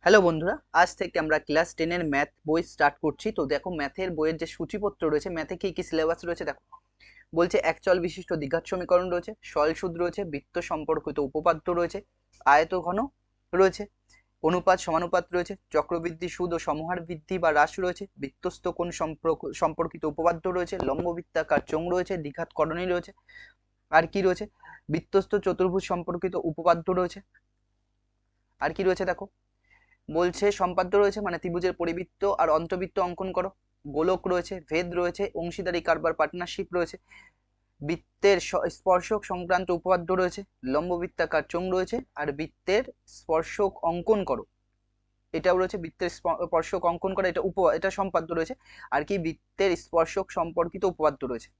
Hello বন্ধুরা, আজ থেকে আমরা ক্লাস 10 এর ম্যাথ বই স্টার্ট করছি। তো দেখো ম্যাথের বইয়ের যে সূচিপত্র রয়েছে, ম্যাথে কি কি সিলেবাস রয়েছে দেখো। বলছে এক চল বিশিষ্ট দ্বিঘাত সমীকরণ রয়েছে, সরল সুদ রয়েছে, বৃত্ত সম্পর্কিত উপপাদ্য রয়েছে, আয়তঘন রয়েছে, অনুপাত সমানুপাত রয়েছে, চক্রবৃদ্ধি সুদ ও সমহার বৃদ্ধি বা হ্রাস রয়েছে, বৃত্তস্থ কোণ সম্পর্কিত উপপাদ্য রয়েছে, লম্ববৃত্তাকার চোঙ রয়েছে, দ্বিঘাত করণী রয়েছে, আর কি রয়েছে, বৃত্তস্থ চতুর্ভুজ সম্পর্কিত উপপাদ্য রয়েছে। আর কি রয়েছে দেখো, বলছে সম্পাদ্য রয়েছে মানে ত্রিভুজের পরিবৃত্ত আর অন্তবৃত্ত অঙ্কন করো, গোলক রয়েছে, ভেদ রয়েছে, অংশীদারি কারবার পার্টনারশিপ রয়েছে, বৃত্তের স্পর্শক সংক্রান্ত উপপাদ্য রয়েছে, লম্ববৃত্তাকার চোঙ রয়েছে, আর বৃত্তের স্পর্শক অঙ্কন করো এটাও রয়েছে। বৃত্তের স্পর্শক অঙ্কন করা এটা সম্পাদ্য রয়েছে। আর কি বৃত্তের স্পর্শক সম্পর্কিত উপপাদ্য রয়েছে।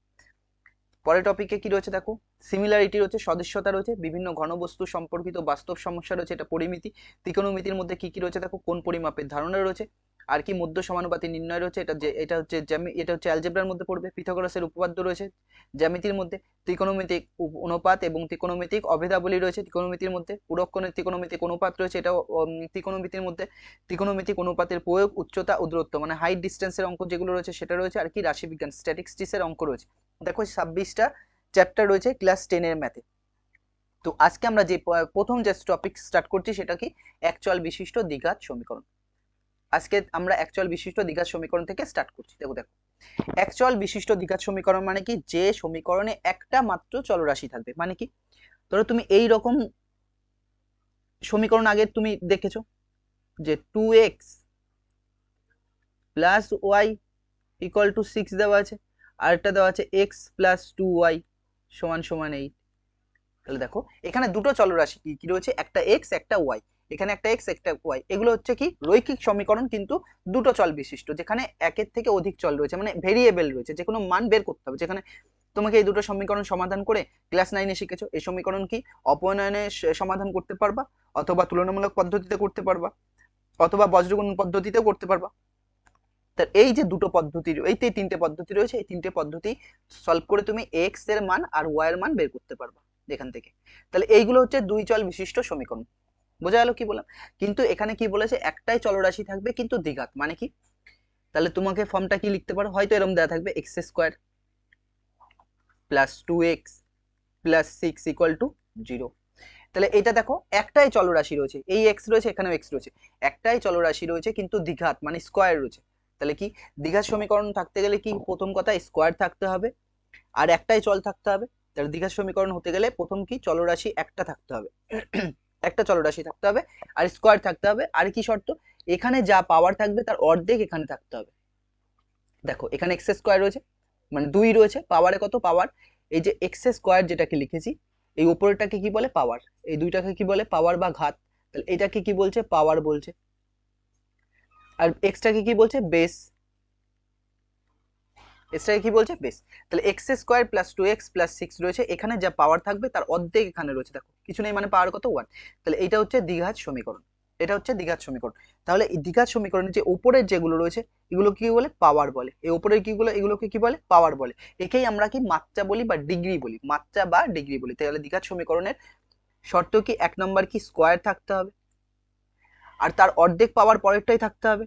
পরের টপিকে কি রয়েছে দেখো, সিমিলারিটি রয়েছে, সদস্যতা রয়েছে, বিভিন্ন ঘনবস্তু সম্পর্কিত বাস্তব সমস্যা রয়েছে, এটা পরিমিতি, ত্রিকোণমিতির মধ্যে কি কি রয়েছে দেখো, কোন পরিমাপের ধারণা রয়েছে, আর কি মধ্য সমানুপাতি নির্ণয় রয়েছে, এটা হচ্ছে অ্যালজেব্রার মধ্যে পড়বে, পিথাগোরাসের উপপাদ্য রয়েছে জ্যামিতির মধ্যে, ত্রিকোণমিতিক অনুপাত এবং ত্রিকোণমিতিক অভেদাবলী রয়েছে ত্রিকোণমিতির মধ্যে, পুরক্ষণের ত্রিকোণমিতিক অনুপাত রয়েছে, এটাও ত্রিকোণমিতির মধ্যে, ত্রিকোণমিতিক অনুপাতের প্রয়োগ, উচ্চতা ও দূরত্ব মানে হাইট ডিস্টেন্সের অঙ্ক যেগুলো রয়েছে সেটা রয়েছে, আর কি রাশিবিজ্ঞান স্ট্যাটিস্টিক্সের অঙ্ক রয়েছে। দেখো 26টা চ্যাপ্টার রয়েছে ক্লাস 10 এর ম্যাথে। তো আজকে আমরা যে প্রথম যে টপিক স্টার্ট করছি সেটা কি, একচল বিশিষ্ট দ্বিঘাত সমীকরণ। আজকে আমরা একচল বিশিষ্ট দ্বিঘাত সমীকরণ থেকে স্টার্ট করছি। দেখো দেখো, একচল বিশিষ্ট দ্বিঘাত সমীকরণ মানে কি, যে সমীকরণে একটা মাত্র চলরাশি থাকবে। মানে কি, ধরো তুমি এই রকম সমীকরণ আগে তুমি দেখেছো যে 2x plus Y equal to 6 দেওয়া আছে, আর একটা দেওয়া আছে x প্লাস 2y সমান সমান 8। তাহলে দেখো এখানে দুটো চলরাশি কি কি রয়েছে, একটা এক্স একটা ওয়াই, এখানে একটা এক্স একটা ওয়াই, এগুলো হচ্ছে কি রৈখিক সমীকরণ কিন্তু দুটো চল বিশিষ্ট, যেখানে একের থেকে অধিক চল রয়েছে মানে ভেরিয়েবল রয়েছে, যে কোনো মান বের করতে হবে। যেখানে তোমাকে এই দুটো সমীকরণ সমাধান করে ক্লাস 9-এ শিখেছো, এই সমীকরণ কি অপনয়নে সমাধান করতে পারবা, অথবা তুলনামূলক পদ্ধতিতে করতে পারবা, অথবা বজ্রগুণ পদ্ধতিতেও করতে পারবা। তার এই যে দুটো পদ্ধতি, এই তিনটে পদ্ধতি রয়েছে, এই তিনটে পদ্ধতি সলভ করে তুমি এক্স এর মান আর ওয়াই এর মান বের করতে পারবা এখান থেকে। তাহলে এইগুলো হচ্ছে দুই চল বিশিষ্ট সমীকরণ। বোঝা গেল কি বললাম? কিন্তু এখানে কি বলেছে, একটাই চলরাশি থাকবে কিন্তু দ্বিঘাত। মানে কি, তাহলে তোমাকে ফর্মটা কি লিখতে পারো, হয়তো এরকম দেওয়া থাকবে x square plus 2x plus 6 equal to 0। তাহলে এটা দেখো একটাই চলরাশি রয়েছে, এই এক্স রয়েছে, এখানেও এক্স রয়েছে, একটাই চলরাশি রয়েছে কিন্তু দ্বিঘাত মানে স্কোয়ার রয়েছে। তাহলে কি, দ্বিঘাত সমীকরণ থাকতে গেলে কি, প্রথম কথা স্কোয়ার থাকতে হবে আর একটাই চল থাকতে হবে। তাহলে দ্বিঘাত সমীকরণ হতে গেলে প্রথম কি, চলরাশি একটা থাকতে হবে একটা চলরাশি থাকতে হবে আর স্কোয়ার থাকতে হবে। আর কি শর্ত, এখানে যা পাওয়ার থাকবে তার অর্ধেক এখানে থাকতে হবে। দেখো এখানে এক্স স্কোয়ার রয়েছে মানে 2 রয়েছে, পাওয়ারে কত পাওয়ার, এই যে এক্স স্কোয়ার যেটাকে লিখেছি, এই উপরেরটাকে কি বলে পাওয়ার, এই দুইটাকে কি বলে পাওয়ার বা ঘাত। তাহলে এটাকে কি বলছে, পাওয়ার বলছে, আর এক্সটাকে কি বলছে, বেস। এক্সটাকে কি বলছে, বেস। তাহলে x square plus 2x plus 6 রয়েছে, এখানে যা পাওয়ার থাকবে তার অর্ধেক এখানে রয়েছে, দেখো কিছু নেই মানে পাওয়ার কত, 1। তাহলে এটা হচ্ছে দ্বিঘাত সমীকরণ, এটা হচ্ছে দ্বিঘাত সমীকরণ। তাহলে এই দ্বিঘাত সমীকরণের যে উপরের যেগুলো রয়েছে এগুলো কি বলে, পাওয়ার বলে, এই উপরের কিগুলো এগুলোকে কি বলে, পাওয়ার বলে। একেই আমরা কি মাত্রা বলি বা ডিগ্রি বলি, মাত্রা বা ডিগ্রি বলি। তাহলে দ্বিঘাত সমীকরণের শর্ত কি, এক নম্বর কি স্কোয়ার থাকতে হবে, আর তার অর্ধেক পাওয়ার পরেরটাই থাকতে হবে,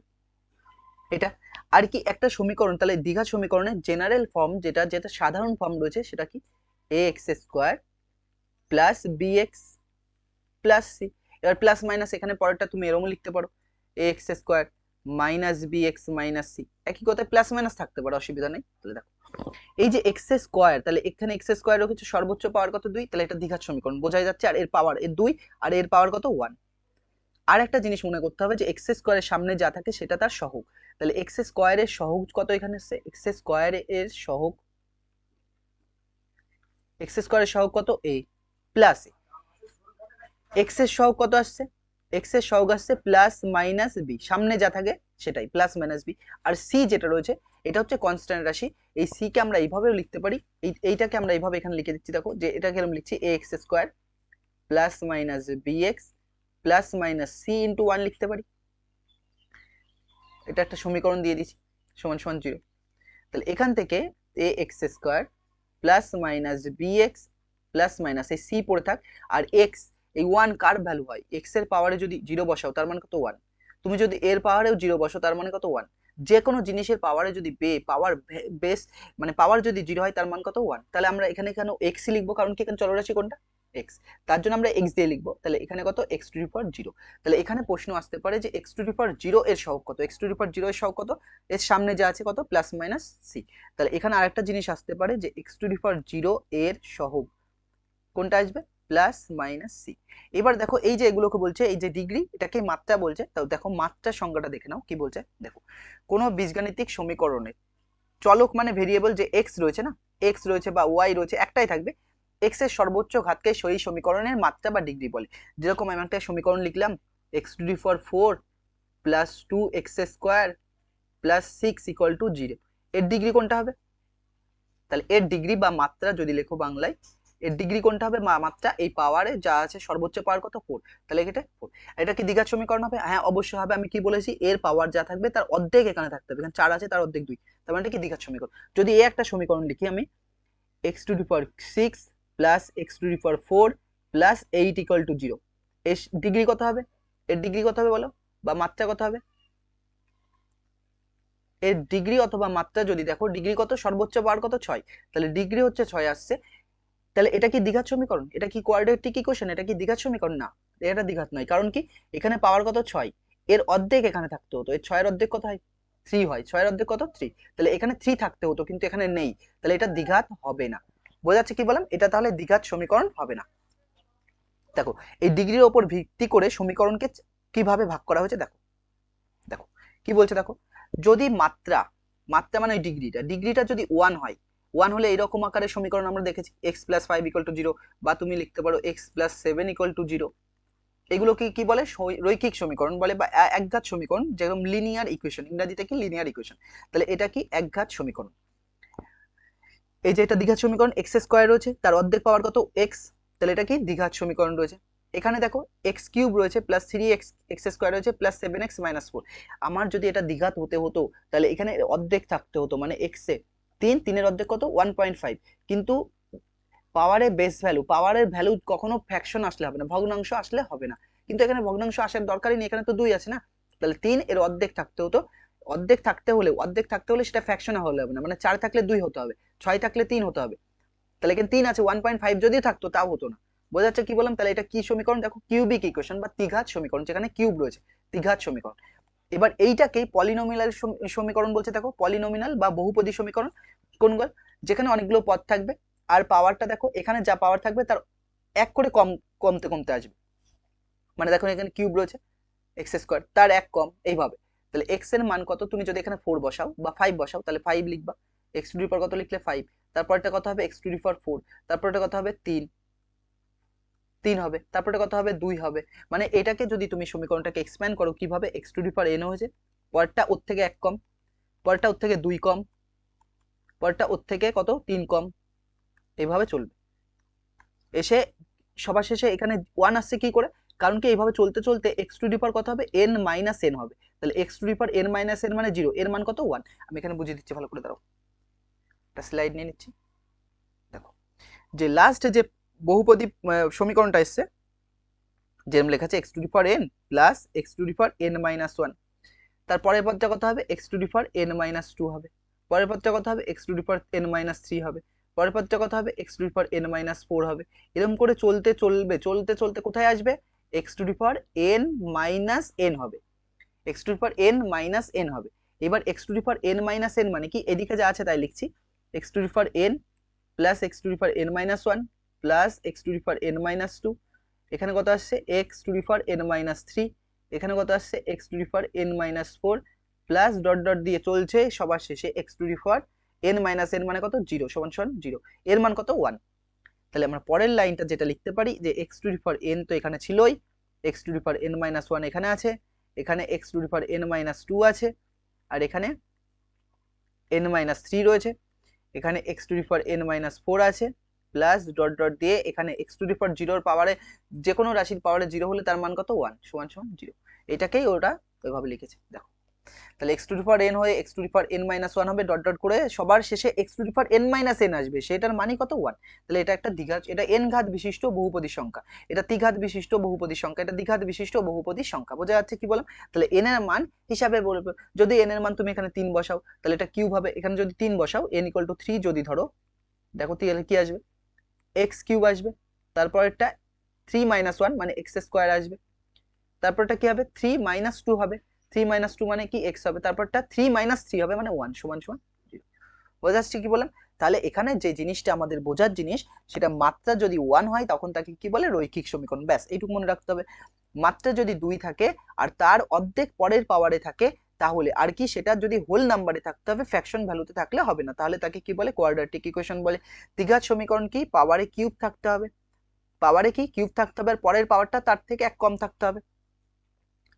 এটা। আর কি একটা সমীকরণ, তাহলে দ্বিঘাত সমীকরণের জেনারেল ফর্ম যেটা যেটা সাধারণ ফর্ম রয়েছে সেটা কি, A X square plus B x plus C. এবার প্লাস মাইনাস এখানে পরেরটা তুমি এরকম লিখতে পারো, A X square minus B X minus C, একই কথায় প্লাস মাইনাস থাকতে পারে, অসুবিধা নেই। তাহলে দেখো এই যে এক্স স্কোয়ার, তাহলে এখানে এক্স স্কোয়ার রেখেছে, সর্বোচ্চ পাওয়ার কত, 2, তাহলে এটা দ্বিঘাত সমীকরণ বোঝাই যাচ্ছে। আর এর পাওয়ার এর 2 আর এর পাওয়ার কত, 1। আর একটা জিনিস মনে করতে হবে যে এক্স স্কোয়ারের সামনে যা থাকে সেটা তার সহগ। তাহলে এক্স স্কোয়ারের সহগ কত, এখানে এক্স স্কোয়ার এর সহগ, এক্স স্কোয়ারের সহগ কত, এ প্লাস এক্স এর সহগ কত আসছে, এক্স এর সহগ আসছে প্লাস মাইনাস বি, সামনে যা থাকে সেটাই প্লাস মাইনাস বি। আর সি যেটা রয়েছে এটা হচ্ছে কনস্ট্যান্ট রাশি, এই সি কে আমরা এইভাবেও লিখতে পারি, এইটাকে আমরা এইভাবে এখানে লিখে দিচ্ছি, দেখো যে এটাকে আমরা লিখছি A X square plus minus B x plus minus C into 1 লিখতে পারি। এটা একটা সমীকরণ দিয়ে দিচ্ছি, সমান সমান 0। তাহলে এখান থেকে A X square plus minus B x plus minus এই সি পড়ে থাক, আর এক্স এই 1 কার ভ্যালু হয়, এক্স এর পাওয়ারে যদি 0 বসাও তার মানে কত, 1। তুমি যদি এর পাওয়ারেও 0 বসো তার মানে কত 1। যে কোনো জিনিসের পাওয়ারে যদি পাওয়ার বেস মানে পাওয়ার যদি 0 হয় তার মান কত 1। তাহলে আমরা এখানে কেন এক্স লিখবো, কারণ কি এখানে চলরাশি কোনটা এক্স, তার জন্য আমরা এক্স দিয়ে লিখবো। তাহলে এখানে কত এক্স টু দি পাওয়ার 0। তাহলে এখানে প্রশ্ন আসতে পারে যে এক্স টু দি পাওয়ার 0 এর সহগ কত, এক্স টু দি পাওয়ার 0 এর সহগ কত, এর সামনে যা আছে কত প্লাস মাইনাস সি। তাহলে এখানে আরেকটা জিনিস আসতে পারে যে এক্স টু দি পাওয়ার 0 এর সহগ কোনটা আসবে প্লাস মাইনাস সি। এবার দেখো এই যে এগুলোকে বলছে এই যে ডিগ্রি এটাকে মাত্রা বলছে, তাও দেখো মাত্রার সংজ্ঞাটা দেখে নাও কি বলছে। দেখো কোনো বীজগাণিতিক সমীকরণে চলক মানে ভেরিয়েবল যে এক্স রয়েছে না, এক্স রয়েছে বা ওয়াই রয়েছে একটাই থাকবে, এক্স এর সর্বোচ্চ ঘাতকে সেই সমীকরণের মাত্রা বা ডিগ্রি বলে। যেরকম আমি একটা সমীকরণ লিখলাম x to the power 4 plus 2x square plus 6 equal to 0, এর ডিগ্রি কোনটা হবে? তাহলে এর ডিগ্রি বা মাত্রা যদি লেখো বাংলায়, এর ডিগ্রি কোনটা হবে? মাত্রা এই পাওয়ারে যা আছে সর্বোচ্চ পাওয়ার কত 4, তাহলে এটা 4। এটা কি দ্বিঘাত সমীকরণ হবে? হ্যাঁ অবশ্যই হবে। আমি কি বলেছি এর পাওয়ার যা থাকবে তার অর্ধেক এখানে থাকতে হবে, এখানে 4 আছে তার অর্ধেক 2, তার মানে এটা কি দ্বিঘাত সমীকরণ। যদি এই একটা সমীকরণ লিখি আমি x two the power 6 plus x two the power 4 plus 8 equal to 0, এর ডিগ্রি কত হবে? এর ডিগ্রি কত হবে বলো, বা মাত্রা কত হবে? এর ডিগ্রি অথবা মাত্রা যদি দেখো ডিগ্রি কত, সর্বোচ্চ পাওয়ার কত 6, তাহলে ডিগ্রি হচ্ছে 6 আসছে। তাহলে এটা কি দ্বিঘাত সমীকরণ? এটা কি কোয়াড্রেটিক ইকুয়েশন? এটা কি দ্বিঘাত সমীকরণ? না, এটা দ্বিঘাত নয়। কারণ কি এখানে পাওয়ার কত 6, এর অর্ধেক এখানে থাকতে হতো, এর 6 এর অর্ধেক কত হয় 3 হয়, 6 এর অর্ধেক কত 3, তাহলে এখানে 3 থাকতে হতো কিন্তু এখানে নেই, তাহলে এটা দ্বিঘাত হবে না। বোঝা যাচ্ছে কি বললাম? এটা তাহলে দ্বিঘাত সমীকরণ হবে না। দেখো এই ডিগ্রির উপর ভিত্তি করে সমীকরণকে কিভাবে ভাগ করা হয়েছে দেখো। দেখো কি বলছে দেখো, যদি মাত্রা মাত্রা মানে ডিগ্রিটা যদি 1 হয়, 1 হলে এরকম আকারের সমীকরণ আমরা দেখেছি এক্স প্লাস 5 ইকুয়াল টু 0, বা তুমি লিখতে পারো এক্স প্লাস 7 ইকুয়াল টু 0। এগুলো কি বলে? রৈখিক সমীকরণ বলে বা একঘাত সমীকরণ, যেরকম লিনিয়ার ইকুয়েশন, ইংরেজিতে কি লিনিয়ার ইকুয়েশন। তাহলে এটা কি একঘাত সমীকরণ। এই যে এটা দ্বিঘাত সমীকরণ, এক্স স্কোয়ার রয়েছে তার অর্ধেক পাওয়ার কত এক্স, তাহলে এটা কি দ্বিঘাত সমীকরণ রয়েছে। এখানে দেখো এক্স কিউব রয়েছে প্লাস 3x এক্স স্কোয়ার রয়েছে প্লাস 7x মাইনাস 4। আমার যদি এটা দ্বিঘাত হতে হতো তাহলে এখানে অর্ধেক থাকতে হতো, মানে এক্স এ 3, 3 এর অর্ধেক কত 1.5, কিন্তু পাওয়ারের বেস ভ্যালু, পাওয়ারের ভ্যালু কখনো ফ্র্যাকশন আসলে হবে না, ভগ্নাংশ আসলে হবে না, কিন্তু এখানে ভগ্নাংশ আসার দরকারই নেই, এখানে তো 2 আছে না। তাহলে 3 এর অর্ধেক থাকতে হতো, অর্ধেক থাকতে হলে সেটা ফ্র্যাকশনে হলে হবে না, মানে 4 থাকলে 2 হতে হবে, 6 থাকলে 3 হতে হবে। তাহলে এখানে 3 আছে, 1.5 যদি থাকতো তাও হতো না। বোঝা যাচ্ছে কি বললাম? তাহলে এটা কি সমীকরণ দেখো, কিউবিক ইকুয়েশন বা দ্বিঘাত সমীকরণ, যেখানে কিউব রয়েছে, দ্বিঘাত সমীকরণ। এবার এইটাকেই পলিনোমিয়াল সমীকরণ বলছে। দেখো পলিনোমিয়াল বা বহুপদী সমীকরণ কোনগুলো? যেখানে অনেকগুলো পদ থাকবে আর পাওয়ারটা দেখো এখানে যা পাওয়ার থাকবে তার এক করে কমতে কমতে আসবে, মানে দেখো এখানে কিউব রয়েছে এক্স স্কোয়ার তার এক কম এইভাবে। তাহলে এক্স এর মান কত, তুমি যদি এখানে 4 বসাও বা 5 বসাও তাহলে 5 লিখবা, এক্স টু দি পাওয়ার কত লিখলে 5, তারপরটা কত হবে এক্স টু দি পাওয়ার 4, তারপরটা কত হবে 3 হবে, তারপরটা কত হবে 2 হবে। মানে এটাকে যদি তুমি সমীকরণটাকে এক্সপ্যান্ড করো কিভাবে, x to the power N হয়েছে, পরেরটা ওর থেকে 1 কম, পরেরটা ওর থেকে 2 কম, পরেরটা ওর থেকে কত 3 কম, এইভাবে চলবে। এসে সবার শেষে এখানে 1 আসছে কি করে, কারণ কি এইভাবে চলতে চলতে এক্স টু দি পাওয়ার কত হবে n মাইনাস এন হবে। তাহলে X to the power n minus N মানে 0, এর মান কত 1। আমি এখানে বুঝিয়ে দিচ্ছি ভালো করে, দাঁড়াও একটা স্লাইড নিয়ে নিচ্ছি। দেখো যে লাস্ট যে বহুপদী সমীকরণটা এসছে, যেরকম লেখা আছে x to the power n plus x to the power n minus 1, তার পরের পদটা কত হবে x to the power n minus 2 হবে, পরের পদটা কত হবে x to the power n minus 3 হবে, পরের পদটা কত হবে x to the power n minus 4 হবে। এরকম করে চলতে চলতে কোথায় আসবে, x to the power n minus n হবে, x to the power n minus n হবে। এবার x to the power n minus n মানে কি, এদিকে যা আছে তাই লিখছি, x to the power n plus x to the power n minus 1 plus x to the power n minus 2, এখানে কত আসছে x to the power n minus 3, এখানে কত আসছে x to the power n minus 4 plus dot dot দিয়ে চলছে, সবার শেষে X to the power n minus n মানে কত 0 সমান সমান 0, এর মান কত 1। তাহলে আমরা পরের লাইনটা যেটা লিখতে পারি যে x to the power n তো এখানে ছিলই, x to the power n minus 1 এখানে আছে, এখানে x to the power n minus 2 আছে, আর এখানে n মাইনাস 3 রয়েছে, এখানে x to the power n minus 4 আছে, প্লাস ডট ডট দিয়ে এখানে এক্স টু দি পাওয়ার 0 পাওয়ারে যে কোনো রাশির পাওয়ারে 0 হলে তার মান কত 1 সমান সমান 0। এটাকেই ওটা ওইভাবে লিখেছে দেখো। তাহলে X to the power N হয়ে X to the power N minus one হবে, ডট ডট করে সবার শেষে X to the power N minus N আসবে, সেটার মানে কত, ওয়ান। তাহলে এটা একটা দ্বিঘাত, এটা এন ঘাত বিশিষ্ট বহুপদী সংখ্যা, এটা ত্রিঘাত বিশিষ্ট বহুপদী সংখ্যা, এটা দ্বিঘাত বিশিষ্ট বহুপদী সংখ্যা। বোঝা যাচ্ছে কি বললাম? তাহলে এন এর মান হিসাবে বলবো, যদি এন এর মান তুমি এখানে 3 বসাও তাহলে এটা কিউব হবে, এখানে যদি 3 বসাও এন ইকুয়াল টু 3 যদি ধরো, দেখো তাহলে কি আসবে, এক্স কিউব আসবে, তারপর এটা 3 মাইনাস ওয়ান মানে এক্স স্কোয়ার আসবে, তারপরটা কি হবে 3 মাইনাস টু হবে, 3 মাইনাস টু মানে কি এক্স হবে, তারপরটা 3 মাইনাস 3 হবে মানে 1 সমান সমান 0। বোঝা যাচ্ছে কি বললাম? তাহলে এখানে যে জিনিসটা আমাদের বোঝার জিনিস, সেটা মাত্রা যদি 1 হয় তখন তাকে কি বলে, রৈখিক সমীকরণ। ব্যাস এইটুকু মনে রাখতে হবে। মাত্রা যদি 2 থাকে আর তার অর্ধেক পরের পাওয়ারে থাকে, তাহলে আর কি সেটা যদি হোল নাম্বারে থাকতে হবে, ফ্র্যাকশন ভ্যালুতে থাকলে হবে না, তাহলে তাকে কি বলে, কোয়াড্রেটিক ইকুয়েশন বলে। দ্বিঘাত সমীকরণ কি, পাওয়ারে কিউব থাকতে হবে, পাওয়ারে কি কিউব থাকতে হবে, আর পরের পাওয়ারটা তার থেকে এক কম থাকতে হবে,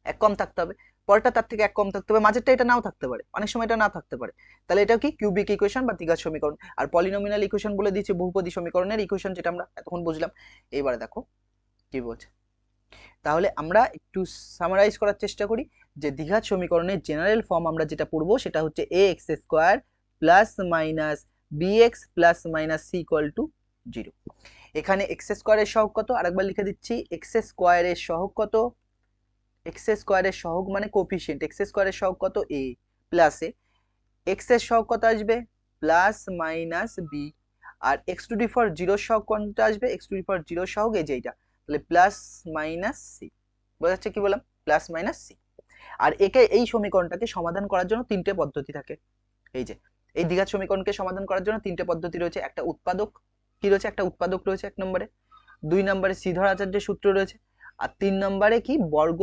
এক কম থাকতে হবে, পরেরটা তার থেকে এক কম থাকতে হবে, মাঝেরটা এটা নাও থাকতে পারে, অনেক সময় এটা নাও থাকতে পারে। তাহলে এটা কি কিউবিক ইকুয়েশন বা দ্বিঘাত সমীকরণ। আর পলিনোমিনাল ইকুয়েশন বলে দিয়েছে বহুপদী সমীকরণের ইকুয়েশন, যেটা আমরা এতক্ষণ বুঝলাম। এবারে দেখো কি বলছে, তাহলে আমরা একটু সামারাইজ করার চেষ্টা করি যে দ্বিঘাত সমীকরণের জেনারেল ফর্ম আমরা যেটা পড়বো সেটা হচ্ছে A X square plus minus B x plus minus C equal to 0। এখানে এক্স স্কোয়ারের সহগ কত, আরেকবার লিখে দিচ্ছি, এক্স স্কোয়ারের সহগ কত, এক্স স্কোয়ারের সহগ মানে কোফিশিয়েন্ট, এক্স স্কোয়ারের সহগ কত এ, প্লাস এ, এক্স এর সহগ কত আসবে প্লাস মাইনাস বি, আর এক্স টু দি পাওয়ার 0 সহগ কোনটা আসবে, এক্স টু দি পাওয়ার 0 সহগ এই যে এইটা, তাহলে প্লাস মাইনাস সি। বোঝা যাচ্ছে কি বললাম, প্লাস মাইনাস সি। আর একে এই সমীকরণটাকে সমাধান করার জন্য 3টে পদ্ধতি থাকে। এই যে এই দ্বিঘাত সমীকরণকে সমাধান করার জন্য 3টে পদ্ধতি রয়েছে, একটা উৎপাদক কি রয়েছে, একটা উৎপাদক রয়েছে 1 নম্বরে, 2 নম্বরে শ্রীধর আচার্যের সূত্র রয়েছে, আর 3 নম্বরে কি বর্গ,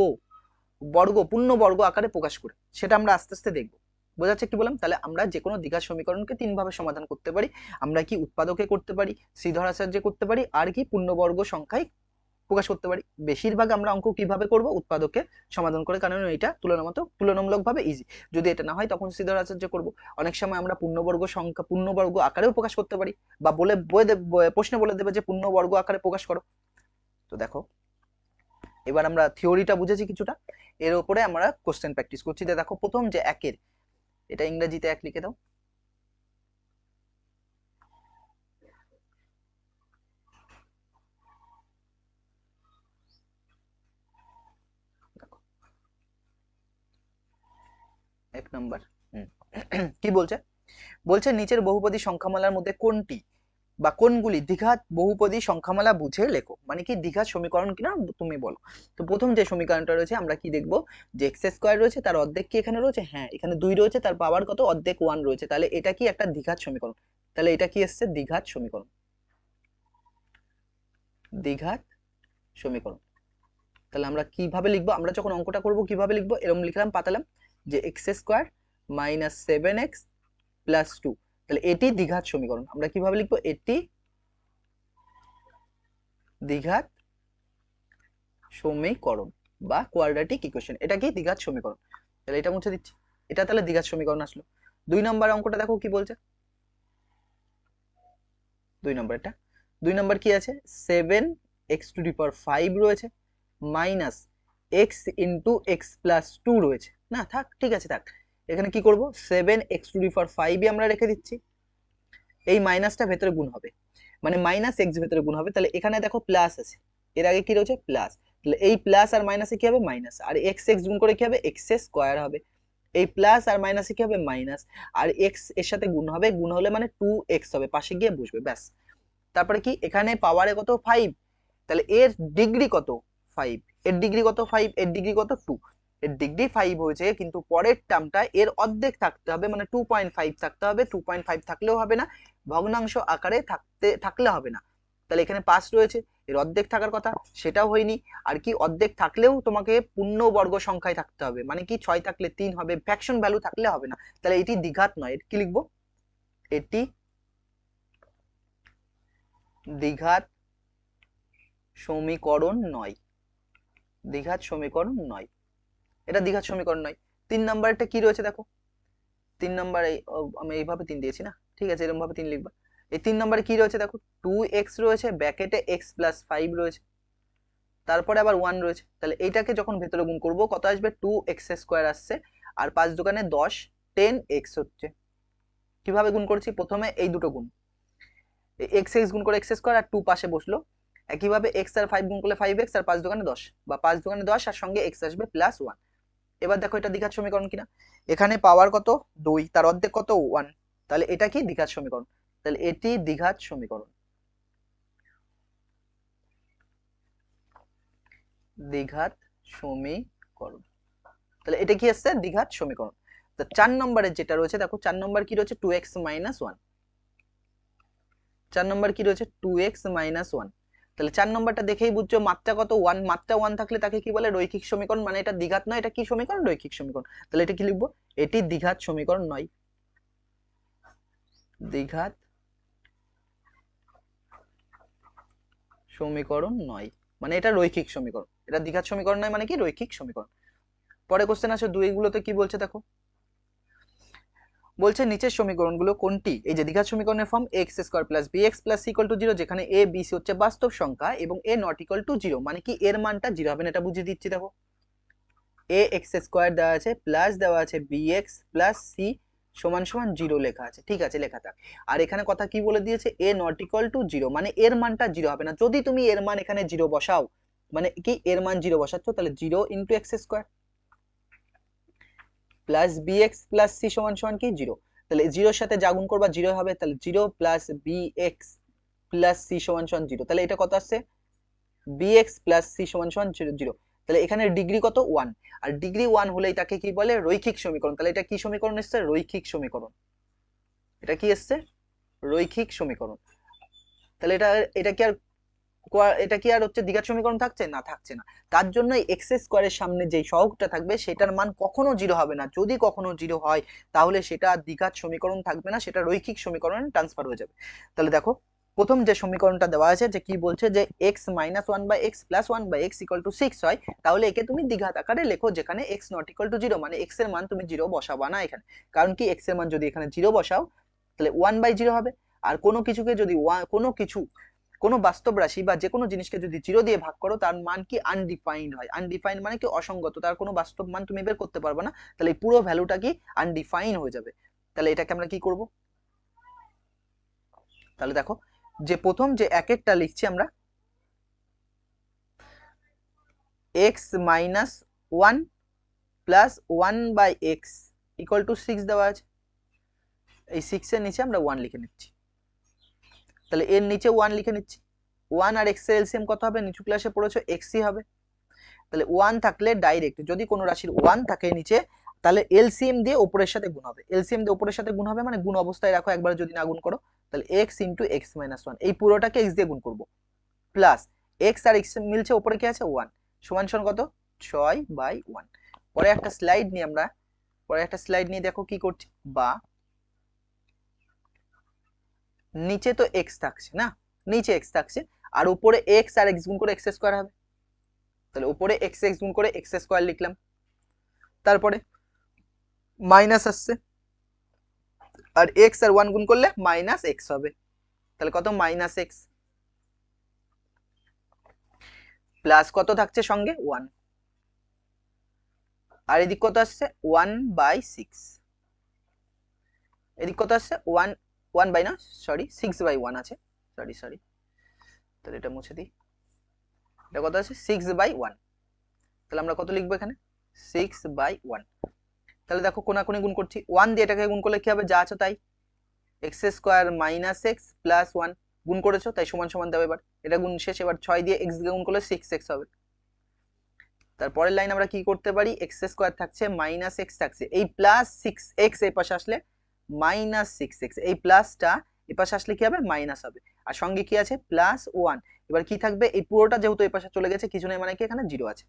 বর্গ পূর্ণ বর্গ আকারে প্রকাশ করে, সেটা আমরা আস্তে আস্তে দেখবো। বোঝা যাচ্ছে কি বললাম? তাহলে আমরা যে কোনো দ্বিঘাত সমীকরণকে 3 ভাবে সমাধান করতে পারি। আমরা কি উৎপাদকে করতে পারি, শ্রীধর আচার্যে করতে পারি, আর কি পূর্ণবর্গ সংখ্যায় প্রকাশ করতে পারি। বেশিরভাগ আমরা অঙ্ক কিভাবে করব, উৎপাদকে সমাধান করে, কারণ এটা তুলনামূলক ভাবে ইজি। যদি এটা না হয় তখন শ্রীধর আচার্য করব। অনেক সময় আমরা পূর্ণবর্গ সংখ্যা পূর্ণবর্গ আকারেও প্রকাশ করতে পারি, বা বলে প্রশ্নে বলে দেবে যে পূর্ণবর্গ আকারে প্রকাশ করো। তো দেখো এবার আমরা থিওরিটা বুঝেছি কিছুটা, এর উপরে আমরা কোশ্চেন প্র্যাকটিস করছি। দেখো প্রথম যে একের, এটা ইংরেজিতে 1 লিখে দাও। দেখো 1 নাম্বার কি বলছে, বলছে নিচের বহুপদী সংখ্যামালার মধ্যে কোনটি বা কোনগুলি দ্বিঘাত বহুপদী সংখ্যামালা বুঝে লেখো, মানে কি দ্বিঘাত সমীকরণ কিনা তুমি বলো। তো প্রথম যে সমীকরণটা রয়েছে আমরা কি দেখবো, যে এক্স স্কোয়ার রয়েছে তার অর্ধেক কি এখানে রয়েছে, হ্যাঁ এখানে 2 রয়েছে, তার পাওয়ার কত অর্ধেক 1 রয়েছে, তাহলে এটা কি একটা দ্বিঘাত সমীকরণ। তাহলে এটা কি এসছে, দ্বিঘাত সমীকরণ, দ্বিঘাত সমীকরণ। তাহলে আমরা কিভাবে লিখবো, আমরা যখন অঙ্কটা করব কিভাবে লিখবো, এরকম লিখলাম, পাতালাম যে x square minus 7x plus 2, তাহলে এটি দ্বিঘাত সমীকরণ। আমরা কিভাবে লিখবো, এটি দ্বিঘাত সমীকরণ বা কোয়াড্রেটিক ইকুয়েশন, এটা কি দ্বিঘাত সমীকরণ। তাহলে এটা মুছে দিচ্ছি, এটা তাহলে দ্বিঘাত সমীকরণ আসলো। 2 নম্বর অঙ্কটা দেখো কি বলছে, 2 নম্বরটা, 2 নম্বর কি আছে, 7x টু দি পাওয়ার 5 রয়েছে minus x into x plus 2 রয়েছে, না থাক ঠিক আছে থাক। এখানে কি করব, 7x টু দি পাওয়ার 5ই আমরা রেখে দিচ্ছি, এই মাইনাসটা ভেতরে গুণ হবে, মানে মাইনাস এক্স ভেতরে গুণ হবে, তাহলে এখানে দেখো প্লাস আছে, এর আগে কি রয়েছে প্লাস, তাহলে এই প্লাস আর মাইনাসে কি হবে মাইনাস, আর এক্স এক্স গুণ করে কি হবে এক্স স্কোয়ার হবে, এই প্লাস আর মাইনাসে কি হবে মাইনাস, আর এক্স এর সাথে গুণ হবে, গুণ হলে মানে 2x হবে, পাশে গিয়ে বসবে, ব্যাস। তারপরে কি এখানে পাওয়ারে কত 5, তাহলে এর ডিগ্রি কত 5, এর ডিগ্রি কত 5, এর ডিগ্রি কত 2, এর ডিগ্রি 5 হয়েছে, কিন্তু পরের টার্মটা এর অর্ধেক থাকতে হবে, মানে 2.5 থাকতে হবে, 2.5 থাকলেও হবে না, ভগ্নাংশ আকারে থাকলে হবে না। তাহলে এখানে 5 রয়েছে, এর অর্ধেক থাকার কথা, সেটাও হয়নি। আর কি অর্ধেক থাকলেও তোমাকে পূর্ণবর্গ সংখ্যায় থাকতে হবে, মানে কি 6 থাকলে 3 হবে, ফ্র্যাকশন ভ্যালু থাকলে হবে না, তাহলে এটি দ্বিঘাত নয়। এটি কি লিখবো, এটি দ্বিঘাত সমীকরণ নয়, দ্বিঘাত সমীকরণ নয়, এটা দ্বিঘাত সমীকরণ নয়। 3 নাম্বারটা কি রয়েছে দেখো, 3 নম্বরে আমি এইভাবে 3 দিয়েছি না, ঠিক আছে এরকম ভাবে 3 লিখবা। এই 3 নম্বরে কি রয়েছে দেখো, 2x রয়েছে, ব্র্যাকেটে x প্লাস 5 রয়েছে, তারপরে আবার 1 রয়েছে, তাহলে এইটাকে যখন ভেতরে গুণ করব কত আসবে, 2x স্কোয়ার আসছে, আর 5 দোকানে 10, 10x হচ্ছে। কিভাবে গুণ করছি? প্রথমে এই দুটো গুণ, এক্স এক্স গুণ করে এক্স স্কোয়ার আর 2 পাশে বসলো। একইভাবে এক্স আর 5 গুণ করলে 5x আর 5 দোকানে 10, বা 5 দোকানে 10 আর সঙ্গে এক্স আসবে +1। এবার দেখো এটা দ্বিঘাত সমীকরণ কিনা। এখানে পাওয়ার কত 2, তার অর্ধেক কত 1, তাহলে এটা কি দ্বিঘাত সমীকরণ। তাহলে এটি দ্বিঘাত সমীকরণ, দ্বিঘাত সমীকরণ। তাহলে এটা কি আসছে? দ্বিঘাত সমীকরণ। তো 4 নম্বরে যেটা রয়েছে দেখো, 4 নম্বর কি রয়েছে? 2x - 1। 4 নম্বর কি রয়েছে? 2x - 1। তাহলে 4 নম্বরটা দেখেই বুঝছো মাত্রা কত 1, মাত্রা 1 থাকলে তাকে কি বলে? রৈখিক সমীকরণ। মানে এটা দ্বিঘাত নয়, এটা কি সমীকরণ? রৈখিক সমীকরণ। তাহলে এটা কি লিখবো? এটি দ্বিঘাত সমীকরণ নয়, দ্বিঘাত সমীকরণ নয়, মানে এটা রৈখিক সমীকরণ। এটা দ্বিঘাত সমীকরণ নয় মানে কি? রৈখিক সমীকরণ। পরে কোশ্চেন আছে 2 এগুলোতে কি বলছে দেখো, বলছে নিচের সমীকরণগুলো কোনটি? এই যে দ্বিঘাত সমীকরণের form x square plus B x plus c equal to 0, যেখানে এ বি সি হচ্ছে বাস্তব সংখ্যা এবং এ নট ইকুয়াল টু 0, মানে কি এর মানটা 0 হবে না। এটা বুঝিয়ে দিচ্ছি দেখো, এ এক্স স্কোয়ার দেওয়া আছে প্লাস দেওয়া আছে বি এক্স প্লাস সি সমান সমান 0 লেখা আছে, ঠিক আছে লেখা থাক। আর এখানে কথা কি বলে দিয়েছে? এ নট ইকুয়াল টু 0, মানে এর মানটা 0 হবে না। যদি তুমি এর মান এখানে 0 বসাও, মানে কি এর মান 0 বসাচ্ছ, তাহলে 0 into x square plus B x plus c সমান সমান কি 0। তাহলে 0 এর সাথে যা গুণ করবা 0 হবে, তাহলে 0 plus B x plus c সমান সমান 0। তাহলে এটা কত আসছে? বি এক্স প্লাস সি সমান সমান 0। তাহলে এখানে ডিগ্রি কত? 1। আর ডিগ্রি 1 হলে এটাকে কি বলে? রৈখিক সমীকরণ। তাহলে এটা কি সমীকরণ এসছে? রৈখিক সমীকরণ। এটা কি এসছে? রৈখিক সমীকরণ। তাহলে এটা এটা কি আর এটা কি আর হচ্ছে দ্বিঘাত সমীকরণ থাকছে না? থাকছে না। তার জন্য এক্স স্কোয়ারের সামনে যে সহগটা থাকবে সেটার মান কখনো 0 হবে না। যদি কখনো 0 হয় তাহলে সেটা দ্বিঘাত সমীকরণ থাকবে না, সেটা রৈখিক সমীকরণে ট্রান্সফার হয়ে যাবে। তাহলে দেখো প্রথম যে সমীকরণটা দেওয়া আছে, যে কি বলছে, যে x - 1 বা x + 1 বা x = 6 হয়, তাহলে একে তুমি দ্বিঘাত আকারে লেখো, যেখানে x ≠ 0, মানে x এর মান তুমি 0 বসাবা না এখানে। কারণ কি x এর মান যদি এখানে 0 বসাও তাহলে 1/0 হবে। আর কোনো কিছুকে যদি কোনো বাস্তব রাশি বা যে কোনো জিনিসকে যদি 0 দিয়ে ভাগ করো, তার মান কি? আনডিফাইন্ড হয়। আনডিফাইন্ড মানে কি? অসংগত, তার কোনো বাস্তব মান তুমি বের করতে পারবে না। তাহলে এই পুরো ভ্যালুটা কি? আনডিফাইন হয়ে যাবে। তাহলে এটাকে আমরা কি করব? তাহলে দেখো, যে প্রথম যে একেরটা লিখছি আমরা, x - 1 plus 1/x equal to 6 দেওয়া আছে। এই 6 এর নিচে আমরা 1 লিখে নিচ্ছি। তাহলে এর নিচে 1 লিখে নিচ্ছি। 1 আর x এর এলসিএম কত হবে? নিচু ক্লাসে পড়েছো, xই হবে। তাহলে 1 থাকলে ডাইরেক্ট যদি কোনো রাশির 1 থাকে নিচে, তাহলে এলসিএম দিয়ে উপরের সাথে গুণ হবে। এলসিএম দিয়ে উপরের সাথে গুণ হবে মানে গুণ অবস্থায় রাখো, একবার যদি না গুণ করো। তাহলে x ইন্টু x - 1, এই পুরোটাকে x দিয়ে গুণ করব, প্লাস x আর x মিলছে, উপরে কি আছে? 1 সমান সমান কত? 6/1। পরে একটা স্লাইড নিয়ে আমরা, দেখো কি করছি, বা নিচে তো x থাকছে না, নিচে x থাকছে, আর উপরে x আর x গুণ করে x স্কয়ার হবে। তাহলে উপরে x x গুণ করে x স্কয়ার লিখলাম, তারপরে মাইনাস আসছে, আর x আর 1 গুণ করলে -x হবে। তাহলে কত? -x প্লাস কত থাকছে সঙ্গে? 1। আর এদিক কত আসছে? 1/6। এদিক কত আসছে? 1 বাই না, সরি 6/1 আছে, সরি। তাহলে এটা মুছে দিই। এটা কত আছে? 6/1। তাহলে আমরা কত লিখবো এখানে? 6/1। তাহলে দেখো কোনাকুনি গুণ করছি, 1 দিয়ে এটাকে গুণ করলে কি হবে? যা আছে তাই, x স্কয়ার - x প্লাস 1 গুণ করেছো, তাই সমান সমান দাও। এবার এটা গুণ শেষ, এবার 6 দিয়ে x দিয়ে গুণ করলে 6x হবে। তারপরের লাইন আমরা কি করতে পারি? x স্কয়ার থাকছে, -x থাকছে, এই প্লাস 6x এই পাশে আসলে -6x, এই প্লাসটা এই পাশে আসলে কি হবে? মাইনাস হবে। আর সঙ্গে কি আছে? +1। এবার কি থাকবে? এই পুরোটা যেহেতু এই পাশে চলে গেছে, কিছু নেই, মানে কি এখানে 0 আছে।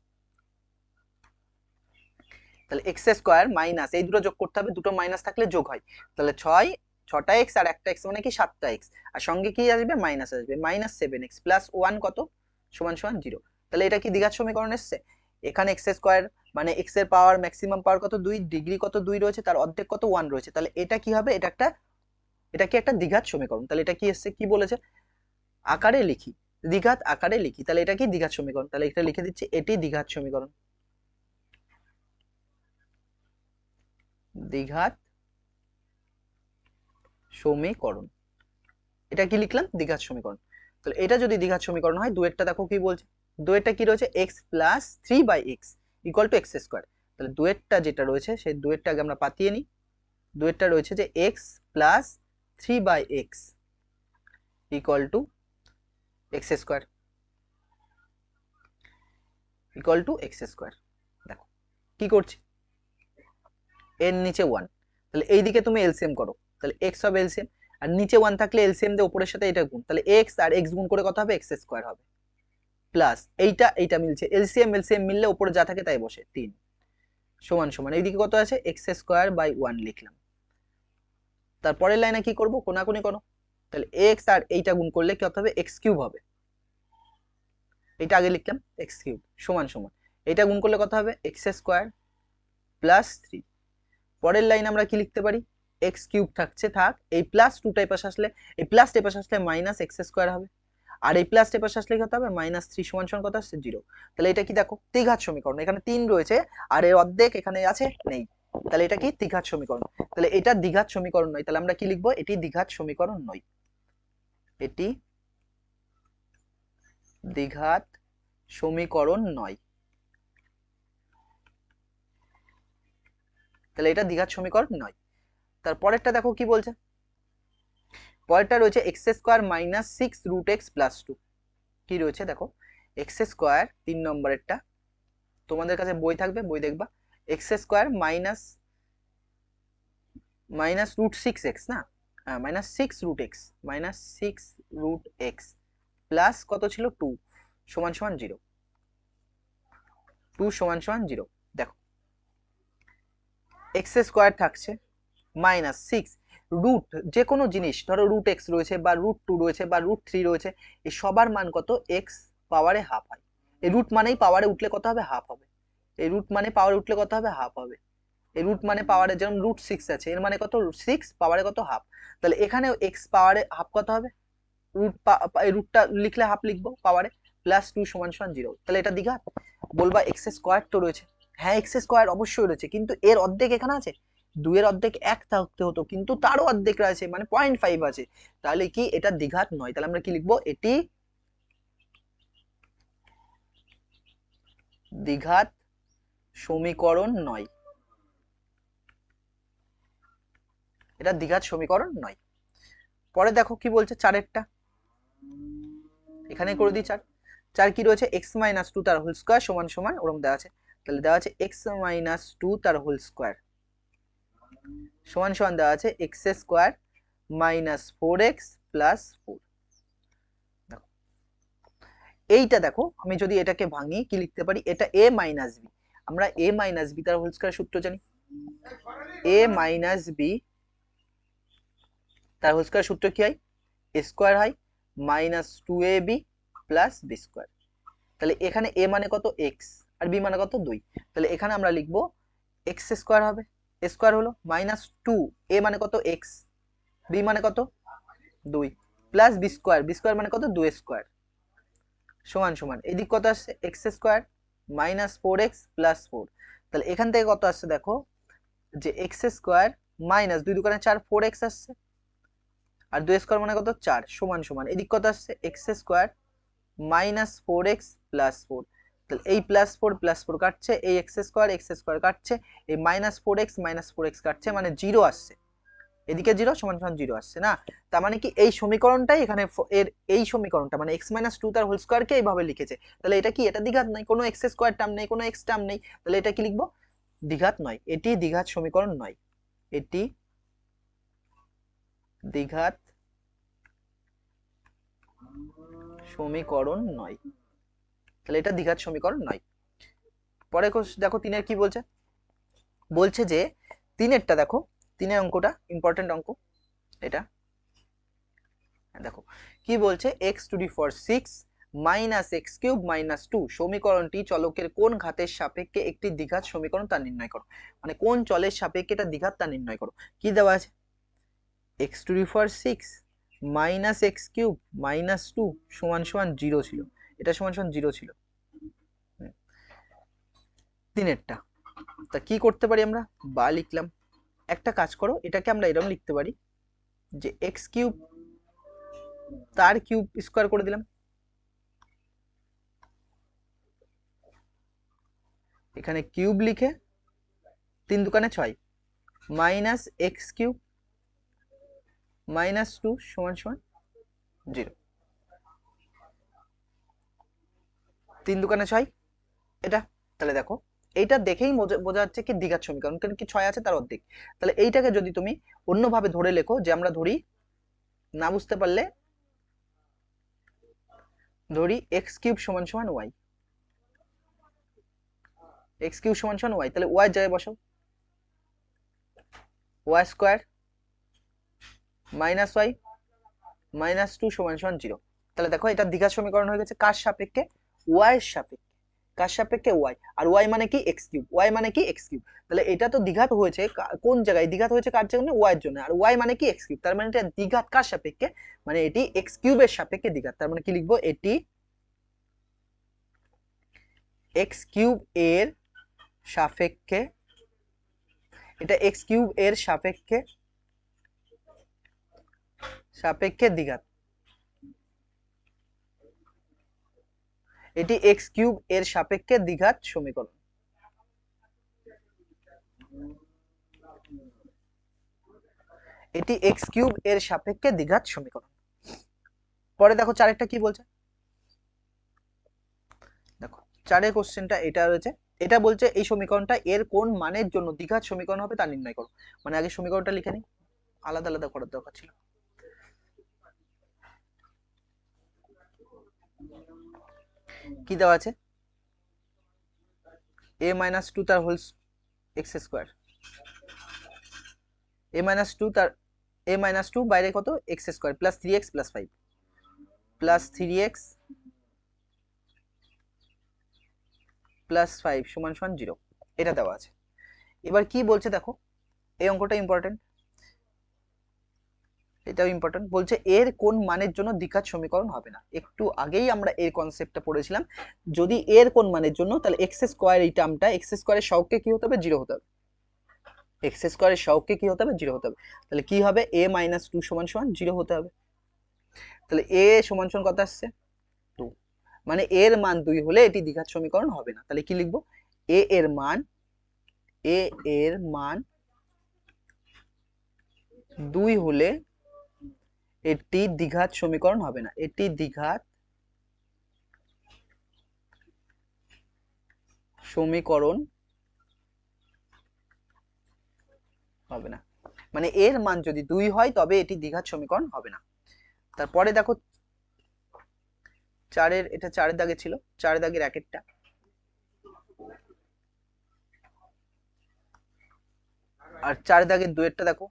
তাহলে x স্কয়ার মাইনাস, এই দুটো যোগ করতে হবে, দুটো মাইনাস থাকলে যোগ হয়। তাহলে 6টা x আর একটা x মানে কি 7টা x, আর সঙ্গে কি আসবে? মাইনাস আসবে, -7x প্লাস 1 কত? সমান সমান 0। তাহলে এটা কি দ্বিঘাত সমীকরণ এসছে? এখানে x স্কয়ার মানে x এর পাওয়ার ম্যাক্সিমাম পাওয়ার কত? 2, ডিগ্রি কত? 2 রয়েছে, তার অর্ধেক কত? 1 রয়েছে। তাহলে এটা কি হবে? এটা কি একটা দ্বিঘাত সমীকরণ। তাহলে এটা কি এসছে? কি বলেছে? আকারে লিখি, দ্বিঘাত আকারে লিখি। তাহলে এটা কি দ্বিঘাত সমীকরণ। তাহলে এটা লিখে দিচ্ছি, এটি দ্বিঘাত সমীকরণ। দ্বিঘাত সমীকরণ। এটা কি লিখলাম? দ্বিঘাত সমীকরণ। তাহলে এটা যদি দ্বিঘাত সমীকরণ হয়, দুয়েরটা দেখো কি বলছে, দুয়েরটা কি রয়েছে, x plus three by x equal to x square. তাহলে দুয়েরটা যেটা রয়েছে সেই দুয়েরটা আগে আমরা পাতিয়ে নিই। দুয়েরটা রয়েছে যে x plus three by x equal to x square, equal to x square. দেখো কি করছি, এর নিচে ওয়ান, তাহলে এইদিকে তুমি এলসিএম করো, তাহলে এক্স হবে এলসিএম, আর নিচে ওয়ান থাকলে এলসিএম দিয়ে উপরের সাথে এটা গুণ, তাহলে এক্স আর এক্স গুণ করে কত হবে, এক্স স্কোয়ার হবে, প্লাস এইটা এইটা মিলছে, এলসিএম এলসিএম মিললে উপরে যা থাকে তাই বসে, 3 সমান সমান এইদিকে কত আছে, এক্স স্কোয়ার বাই 1 লিখলাম। তারপরের লাইনে কি করব, কোনাকুনি করো, তাহলে এক্স আর এইটা গুণ করলে কি হবে, এক্স কিউব হবে, এটা আগে লিখলাম এক্স কিউব সমান সমান এটা গুণ করলে কত হবে, এক্স স্কোয়ার প্লাস 3। পরের লাইন আমরা কি লিখতে পারি, এক্স কিউব থাকছে থাক, এই প্লাস টু টাইপ আসলে, এই প্লাস টাইপ আসলে মাইনাস এক্স স্কোয়ার হবে, আর এই প্লাস টাইপ আসলে কত হবে, মাইনাস 3 সমান সমান কত আসছে, 0। তাহলে এটা কি দেখো, দ্বিঘাত সমীকরণ, এখানে 3 রয়েছে আর এর অর্ধেক এখানে আছে নেই, তাহলে এটা কি দ্বিঘাত সমীকরণ। তাহলে এটা দ্বিঘাত সমীকরণ নয়, তাহলে আমরা কি লিখবো, এটি দ্বিঘাত সমীকরণ নয়, এটি দ্বিঘাত সমীকরণ নয়। তাহলে এটা দ্বিঘাত সমীকরণ নয়। তারপরেরটা দেখো কি বলছে, পরেরটা রয়েছে x square minus 6 root x plus 2। কি রয়েছে দেখো, এক্স স্কোয়ার 3 নম্বরেরটা, তোমাদের কাছে বই থাকবে, বই দেখবা, x square minus minus root 6x না, হ্যাঁ minus 6 root x, minus 6 root x plus কত ছিল 2 সমান সমান 0, 2 সমান সমান 0। দেখো এক্স স্কোয়ার থাকছে মাইনাস 6 রুট, যে কোনো জিনিস ধরো রুট এক্স রয়েছে বা রুট 2 রয়েছে বা রুট 3 রয়েছে, এই সবার মান কত, এক্স পাওয়ারে হাফ হয়, এই রুট মানেই পাওয়ারে উঠলে কত হবে, হাফ হবে, এই রুট মানে পাওয়ারে উঠলে কত হবে, হাফ হবে, এই রুট মানে পাওয়ারে, যেমন রুট 6 আছে এর মানে কত, 6 পাওয়ারে কত, হাফ। তাহলে এখানে এক্স পাওয়ারে হাফ কত হবে, রুট এই রুটটা লিখলে হাফ লিখবো পাওয়ারে, প্লাস 2 সমান সমান 0। তাহলে এটা দ্বিঘাত, বলবা এক্স স্কোয়ার তো রয়েছে, হ্যাঁ এক্স স্কোয়ার অবশ্যই রয়েছে, কিন্তু এর অর্ধেক এখানে আছে, 2 এর অর্ধেক 1 থাকতে হতো, কিন্তু তারও অর্ধেক আছে মানে 0.5 আছে, তাহলে কি এটা দ্বিঘাত নয়। তাহলে আমরা কি লিখবো, এটি দ্বিঘাত সমীকরণ নয়, এটা দ্বিঘাত সমীকরণ নয়। পরে দেখো কি বলছে, চারেরটা এখানে করে দিই, 4 কি রয়েছে, এক্স মাইনাস 2 তার হোল স্কোয়ার সমান সমান ওরকম দেওয়া আছে, তাহলে দেওয়া আছে এক্স মাইনাস 2 তার হোল স্কোয়ার সমান সমান দেওয়া আছে x square minus 4x plus 4। দেখো এইটা দেখো, আমি যদি এটাকে ভাঙি কি লিখতে পারি, এটা a মাইনাস বি, আমরা a মাইনাস বি তার হোল স্কোয়ার সূত্র জানি, a মাইনাস বি তার হোল স্কোয়ার সূত্র কি হয়, স্কোয়ার হয় minus 2ab plus B square. তাহলে এখানে a মানে কত, x, আর b মানে কত, 2, তাহলে এখানে আমরা লিখবো x স্কোয়ার হবে, স্কোয়ার হলো মাইনাস 2, a মানে কত, x, b মানে কত, 2, প্লাস বি স্কোয়ার মানে কত, 2 স্কোয়ার সমান সমান এদিক কত আসছে, x square minus 4x plus 4। তাহলে এখান থেকে কত আসছে দেখো, যে এক্স স্কোয়ার মাইনাস 2 দুগুণে 4, 4x আসছে, আর 2 স্কোয়ার মানে কত, 4 সমান সমান এদিক কত আসছে, x square minus 4x plus 4। তাহলে এই প্লাস 4 কাটছে, এই এক্স স্কোয়ার কাটছে, এই মাইনাস 4x কাটছে, মানে 0 আসছে, এদিকে 0 সমান সমান 0 আসছে না। তার মানে কি এই সমীকরণটাই এখানে এর এই সমীকরণটা মানে x মাইনাস 2 তার হোল স্কোয়ারকে এইভাবে লিখেছে, তাহলে এটা কি, এটা দ্বিঘাত নয়, কোনো এক্স স্কোয়ার টার্ম নেই, কোনো এক্স টার্ম নেই, তাহলে এটা কি লিখবো, দ্বিঘাত নয়, এটি দ্বিঘাত সমীকরণ নয়, এটি দ্বিঘাত সমীকরণ নয়, তাহলে এটা দ্বিঘাত সমীকরণ নয়। পরে দেখো 3-এর কি বলছে, বলছে যে 3-এরটা দেখো, 3-এর অঙ্কটা ইম্পর্টেন্ট অঙ্ক এটা, দেখো কি বলছে, x to the for 6 minus x cube minus 2 সমীকরণটি চলকের কোন ঘাতের সাপেক্ষে একটি দ্বিঘাত সমীকরণ তা নির্ণয় করো, মানে কোন চলের সাপেক্ষে এটা দ্বিঘাত তা নির্ণয় করো। কি দেওয়া আছে, x to the for 6 minus x cube minus 2 সমান সমান 0 ছিল, এটা সমান সমান 0 ছিল 3-এরটা। তা কি করতে পারি আমরা, বা লিখলাম, একটা কাজ করো, এটাকে আমরা এরকম লিখতে পারি যে এক্স কিউব তার কিউব স্কোয়ার করে দিলাম, এখানে কিউব লিখে 3 দুকানে 6 মাইনাস এক্স কিউব মাইনাস 2 সমান সমান 0। 3 দুকানে 6 এটা। তাহলে দেখো এইটা দেখেই বোঝা যাচ্ছে কি দ্বিঘাত সমীকরণ, কারণ কি 6 আছে তার অর্ধেক। তাহলে এইটাকে যদি তুমি অন্যভাবে ধরে লেখো, যে আমরা ধরি, না বুঝতে পারলে ধরি এক্স কিউব সমান সমান ওয়াই, এক্স কিউব সমান সমান ওয়াই, তাহলে ওয়াই জায়গায় বসাও, y square minus y minus 2 সমান সমান 0। তাহলে দেখো এটা দ্বিঘাত সমীকরণ হয়ে গেছে কার সাপেক্ষে? ওয়াই এর সাপেক্ষে। কার সাপেক্ষে? ওয়াই। আর ওয়াই মানে কি? X cube. ওয়াই মানে কি? X cube. তাহলে এটা তো দ্বিঘাত হয়েছে কোন জায়গায়? দ্বিঘাত হয়েছে কার জন্য? ওয়াই এর জন্য। আর ওয়াই মানে কি? X cube. তার মানে এটা দ্বিঘাত কার সাপেক্ষে? মানে এটি এক্স কিউবের সাপেক্ষে দ্বিঘাত। তার মানে কি লিখবো? এটি এক্স কিউব এর সাপেক্ষে, এটা এক্স কিউব এর সাপেক্ষে সাপেক্ষে দ্বিঘাত। এটি এক্স কিউব এর সাপেক্ষে দ্বিঘাত সমীকরণ। এটি এক্স কিউব এর সাপেক্ষে দ্বিঘাত সমীকরণ। পরে দেখো চারেরটা কি বলছে, দেখো চারের কোশ্চেনটা এটা রয়েছে। এটা বলছে এই সমীকরণটা এর কোন মানের জন্য দ্বিঘাত সমীকরণ হবে তা নির্ণয় করো। মানে আগে সমীকরণটা লিখে নিই, আলাদা আলাদা করার দরকার ছিল। কি দেওয়া আছে? a মাইনাস 2 তার whole x square, a minus 2 তার a মাইনাস 2 বাইরে কত? X square plus 3x plus 5 plus 3x plus 5 সমান সমান 0। এটা দেওয়া আছে। এবার কি বলছে দেখো, এই অঙ্কটা ইম্পর্টেন্ট, এটাও ইম্পর্টেন্ট। বলছে এর কোন মানের জন্য দ্বিঘাত সমীকরণ হবে না। একটু আগেই আমরা এর কনসেপ্টটা পড়েছিলাম, যদি এর কোন মানের জন্য, তাহলে এক্স স্কোয়ার এই টার্মটা, এক্স স্কোয়ারের সহগকে কি হতে হবে? 0 হতে হবে। এক্স স্কোয়ারের সহগকে কি হতে হবে? 0 হতে হবে। তাহলে কি হবে? a মাইনাস 2 সমান সমান 0 হতে হবে। তাহলে a সমান সমান কত আসছে? 2। মানে এর মান 2 হলে এটি দ্বিঘাত সমীকরণ হবে না। তাহলে কি লিখবো? a এর মান 2 হলে এটি দ্বিঘাত সমীকরণ হবে না। এটি দ্বিঘাত সমীকরণ হবে না। মানে এর মান যদি 2 হয় তবে এটি দ্বিঘাত সমীকরণ হবে না। তারপরে দেখো চারের, এটা চারের দাগে ছিল, চারের দাগের একেরটা, আর চারের দাগের দুয়েরটা দেখো,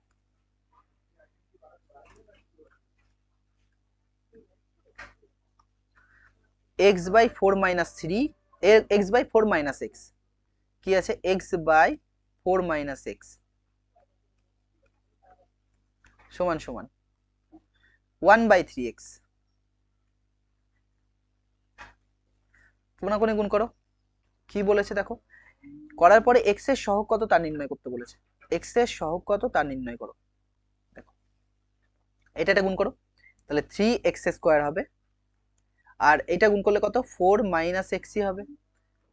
x by 4 minus 3, x by 4 minus x, কি আছে? এক্স বাই 4 মাইনাস এক্স সমান সমান 1 বাই 3x। কোনাকুনি গুণ করো। কি বলেছে দেখো, করার পরে এক্স এর সহগ কত তা নির্ণয় করতে বলেছে। এক্স এর সহগ কত তা নির্ণয় করো। দেখো এটা গুণ করো, তাহলে 3x স্কোয়ার হবে, আর এটা গুণ করলে কত? 4 মাইনাস এক্সই হবে।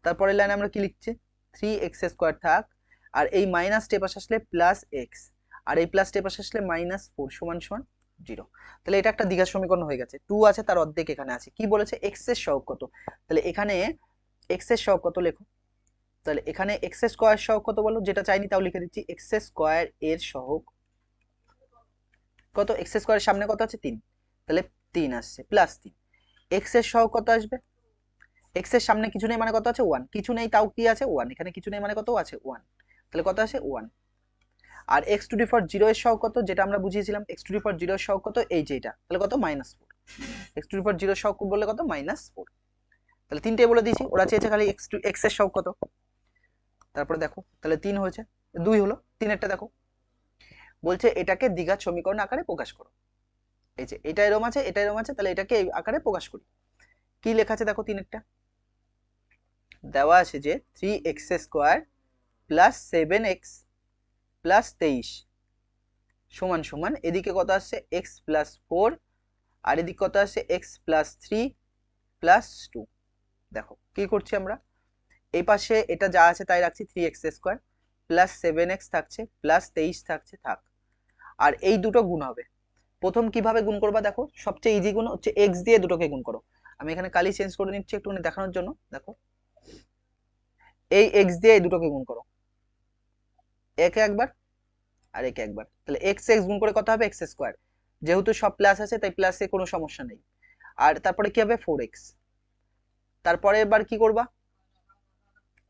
তারপরের লাইনে আমরা কি লিখছি? 3x স্কোয়ার থাক, আর এই মাইনাস স্টেপ আসলে প্লাস এক্স, আর এই প্লাস স্টেপ আসলে মাইনাস 4 সমান সমান 0। তাহলে এটা একটা দ্বিঘাত সমীকরণ হয়ে গেছে। 2 আছে তার অর্ধেক এখানে আছে। কি বলেছে? এক্স এর সহগ কত। তাহলে এখানে এক্স এর সহগ কত লেখো। তাহলে এখানে এক্স স্কোয়ার সহগ কত বলো, যেটা চাইনি তাও লিখে দিচ্ছি। এক্স স্কোয়ার এর সহগ কত? এক্স স্কোয়ারের সামনে কত আছে? 3, তাহলে 3 আসছে প্লাস 3। এক্স এর সহগ কত আসবে? এক্স এর সামনে কিছু নেই মানে কত আছে? 1। কিছু নেই তাও কি আছে? 1। এখানে কিছু নেই মানে কত আছে? 1। তাহলে কত আছে? 1। আর এক্স টু দি পাওয়ার 0 এর সহগ কত, যেটা আমরা বুঝিয়েছিলাম, এক্স টু দি পাওয়ার 0 এর সহগ কত? এই যে এটা, তাহলে কত? -4। এক্স টু দি পাওয়ার 0 এর সহগ বললে কত? -4। তাহলে তিনটে বলে দিয়েছি, ওরা চেয়েছে খালি এক্স এর সহগ কত। তারপরে দেখো তাহলে 3 হয়েছে, 2 হলো, 3এরটা দেখো, বলছে এটাকে দ্বিঘাত সমীকরণ আকারে প্রকাশ করো। এই যে এটা এরকম আছে, এটা এরকম আছে, তাহলে এটাকে এই আকারে প্রকাশ করি। কি লেখা আছে দেখো? 3এরটা দেওয়া আছে যে 3x square plus 7x plus 23 সমান সমান এদিকে কত আসছে এক্স প্লাস 4 আর এদিকে কত আসছে এক্স প্লাস 3 প্লাস 2। দেখো কি করছি আমরা, এই পাশে এটা যা আছে তাই রাখছি, 3x² প্লাস 7x থাকছে প্লাস 23 থাকছে থাক, আর এই দুটো গুণ হবে। প্রথম কিভাবে গুণ করবা দেখো, সবচেয়ে ইজি গুণ হচ্ছে এক্স দিয়ে দুটোকে গুণ করো। আমি এখানে কালি চেঞ্জ করে নিচ্ছি একটুখানি দেখানোর জন্য। দেখো এই এক্স দিয়ে এই দুটোকে গুণ করো, একে একবার আর একে একবার, তাহলে এক্স এক্স গুণ করে কত হবে x², যেহেতু সব প্লাস আছে তাই প্লাসে কোনো সমস্যা নেই। আর তারপরে কি হবে 4x, তারপরের বার কি করবা,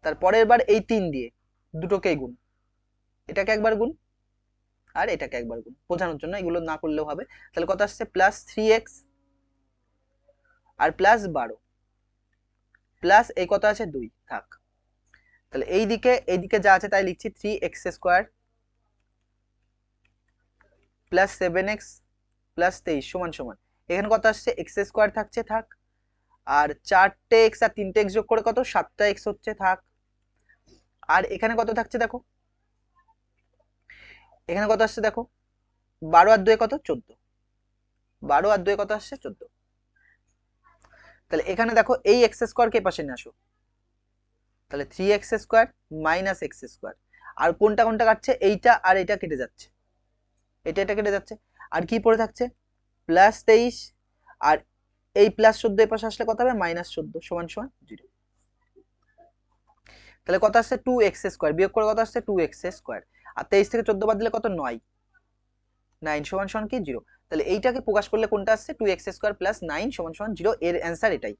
তারপরের বার এই 3 দিয়ে দুটোকেই গুণ, এটাকে একবার গুণ আর এটাকে একবার গুণ, বোঝানোর জন্য এগুলো না করলেও হবে। তাহলে কত আসছে প্লাস 3x আর প্লাস 12 প্লাস এই কত আছে 2 থাক। তাহলে এইদিকে যা আছে তাই লিখছি, 3x² প্লাস 7x প্লাস 23 সমান সমান এখানে কত আসছে x² থাকছে থাক, আর 4টে x আর 3টে x যোগ করে কত 7টা x হচ্ছে থাক। আর এখানে কত থাকছে দেখো, এখানে কত আসছে দেখো 12 আর 2 কত 14, 12 আর 2 কত আসছে 14। তাহলে এখানে দেখো এই x² কে পাশে নিয়ে আসো, তাহলে 3x² মাইনাস x², আর কোনটা কোনটা কাটছে, এইটা আর এইটা কেটে যাচ্ছে, এটা কেটে যাচ্ছে, আর কি পড়ে থাকছে প্লাস 23, আর এই প্লাস 14 এর পাশে আসলে কত হবে মাইনাস 14 সমান সমান 0। তাহলে কত আসছে 2x² বিয়োগ করে কত আসছে 2x², আর 23 থেকে 14 বাদ দিলে কত 9, 9 সমান সমান কি 0। তাহলে এইটাকে প্রকাশ করলে কোনটা আসছে 2x² প্লাস 9 সমান সমান 0, এর অ্যান্সার এটাই,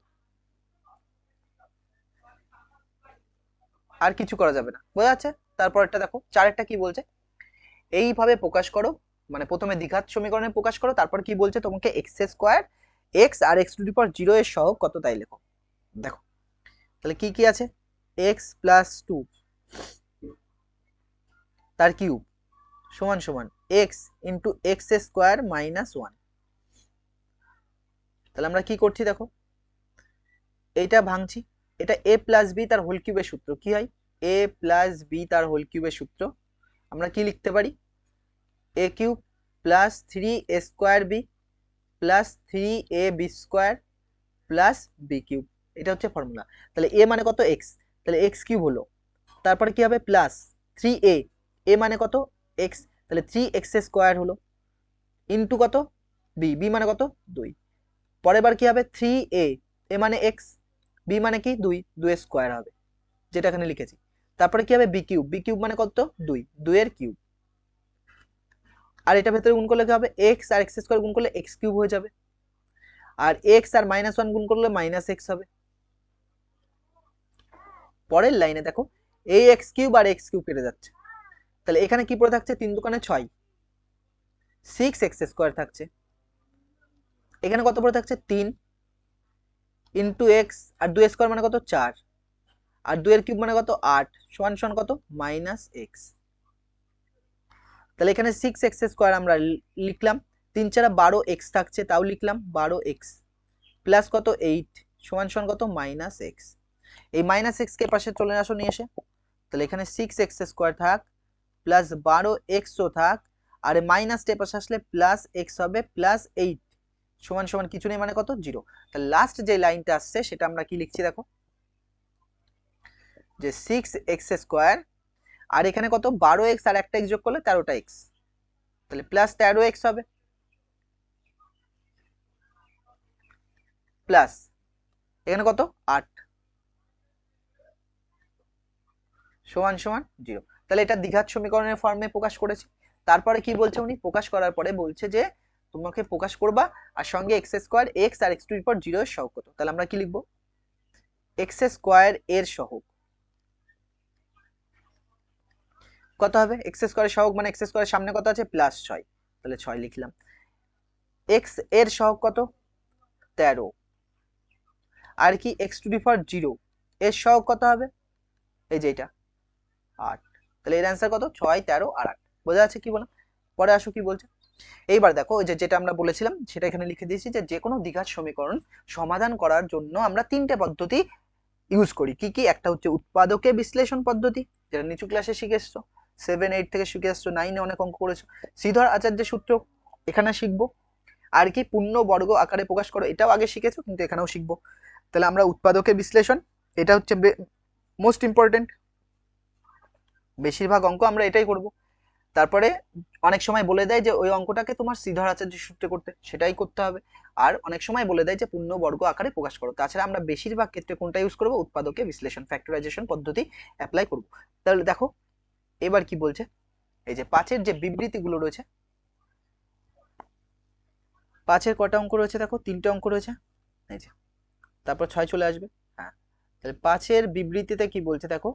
আর কিছু করা যাবে না, বোঝা যাচ্ছে। তারপরটা দেখো চারেরটা কি বলছে, এইভাবে প্রকাশ করো, মানে প্রথমে দ্বিঘাত সমীকরণে প্রকাশ করো, তারপর কি বলছে তোমাকে x² x আর x⁴ এর সহগ কত তাই লেখো। দেখো তাহলে কি কি আছে, x প্লাস 2 তার কিউব সমান সমান x ইন্টু x² মাইনাস 1। তাহলে আমরা কি করছি দেখো, এইটা ভাঙছি, এটা a প্লাস বি তার হোল কিউবের সূত্র কি হয়, a প্লাস বি তার হোল কিউবের সূত্র আমরা কি লিখতে পারি, a cube plus 3a² b plus 3ab² plus b cube, এটা হচ্ছে ফর্মুলা। তাহলে a মানে কত x, তাহলে x কিউব হলো, তারপরে কি হবে প্লাস 3a, a মানে কত x, তাহলে 3x² হলো ইন্টু কত b, b মানে কত 2, পরের বার কি হবে 3a, a মানে x, b মানে কি 2, 2 হবে যেটা এখানে লিখেছি। তারপরে কি হবে বি কিউব, বি কিউব মানে কত 2, 2 এর কিউব, আর এটা ভেতরে গুণ করলে কি হবে x আর x² গুণ করলে x কিউব হয়ে যাবে, আর x আর -1 গুণ করলে -x হবে। পরের লাইনে দেখো এই x³ আর x³ কেটে যাচ্ছে, তাহলে এখানে কি পড়ে থাকছে 3 দুগুণে 6, 6x² থাকছে, এখানে কত পড়ে থাকছে 3 ইন্টু x আর 2 মানে কত 4, আর 2 এর কিউব মানে কত 8 সমান সমান কত -x। তাহলে এখানে 6x² আমরা লিখলাম, 3 4 12x থাকছে তাও লিখলাম 12x প্লাস কত 8 সমান সমান কত -x। এই -x কে পাশে চলে আসো নিয়ে এসে, তাহলে এখানে 6x² থাক প্লাস 12x ও থাক, আর মাইনাস টের পাশে আসলে প্লাস x হবে প্লাস 8 সমান সমান কিছু নেই মানে কত 0। তাহলে লাস্ট যে লাইনটা আসছে সেটা আমরা কি লিখছি দেখো, যে 6x² আর এখানে কত 12x আর একটা x যোগ করলে 13টা x, তাহলে প্লাস 13x হবে প্লাস এখানে কত 8 সমান সমান 0। তাহলে এটা দ্বিঘাত সমীকরণের ফর্মে প্রকাশ করেছি। তারপরে কি বলছে উনি, প্রকাশ করার পরে বলছে যে তোমাকে প্রকাশ করবা আর সঙ্গে x² x আর x⁴ এর সহগ কত। তাহলে আমরা কি লিখবো, x² এর সহগ কত হবে, x² এর সহগ মানে x² এর সামনে কত আছে +6, তাহলে 6 লিখলাম। x এর সহগ কত 13, আর কি x⁴ এর সহগ কত হবে এই যে এটা 8, তাহলে এর অ্যান্সার কত 6 13 আর 8, বোঝা যাচ্ছে কি বললাম। পরে আসো কি বলছে, এইবার দেখো ওই যে যেটা আমরা বলেছিলাম সেটা এখানে লিখে দিয়েছি, যে কোনো দ্বিঘাত সমীকরণ সমাধান করার জন্য আমরা 3টে পদ্ধতি ইউজ করি। কি কি, একটা হচ্ছে উৎপাদকে বিশ্লেষণ পদ্ধতি যেটা নিচু ক্লাসে শিখে এসছো, 7, 8 থেকে শিখে আসছো, 9-এ অনেক অঙ্ক করেছো। শ্রীধর আচার্যের সূত্র এখানে শিখবো। আর কি পূর্ণ বর্গ আকারে প্রকাশ করো, এটাও আগে শিখেছো কিন্তু এখানেও শিখবো। তাহলে আমরা উৎপাদকের বিশ্লেষণ, এটা হচ্ছে মোস্ট ইম্পর্টেন্ট, বেশিরভাগ অঙ্ক আমরা এটাই করব। তারপরে অনেক সময় বলে দেয় যে ওই অঙ্কটাকে তোমার শ্রীধর আচার্যের সূত্রে করতে, সেটাই করতে হবে। আর অনেক সময় বলে দেয় যে পূর্ণ বর্গ আকারে প্রকাশ করো। তাছাড়া আমরা বেশিরভাগ ক্ষেত্রে কোনটা ইউজ করবো, উৎপাদকের বিশ্লেষণ, ফ্যাক্টরাইজেশন পদ্ধতি অ্যাপ্লাই করব। তাহলে দেখো এবার কি বলছে, এই যে 5-এর যে বিবৃতিগুলো রয়েছে, 5-এর কটা অঙ্ক রয়েছে দেখো, 3টে অঙ্ক রয়েছে, এই যে তারপর 6 চলে আসবে। হ্যাঁ, তাহলে 5-এর বিবৃতিতে কি বলছে দেখো,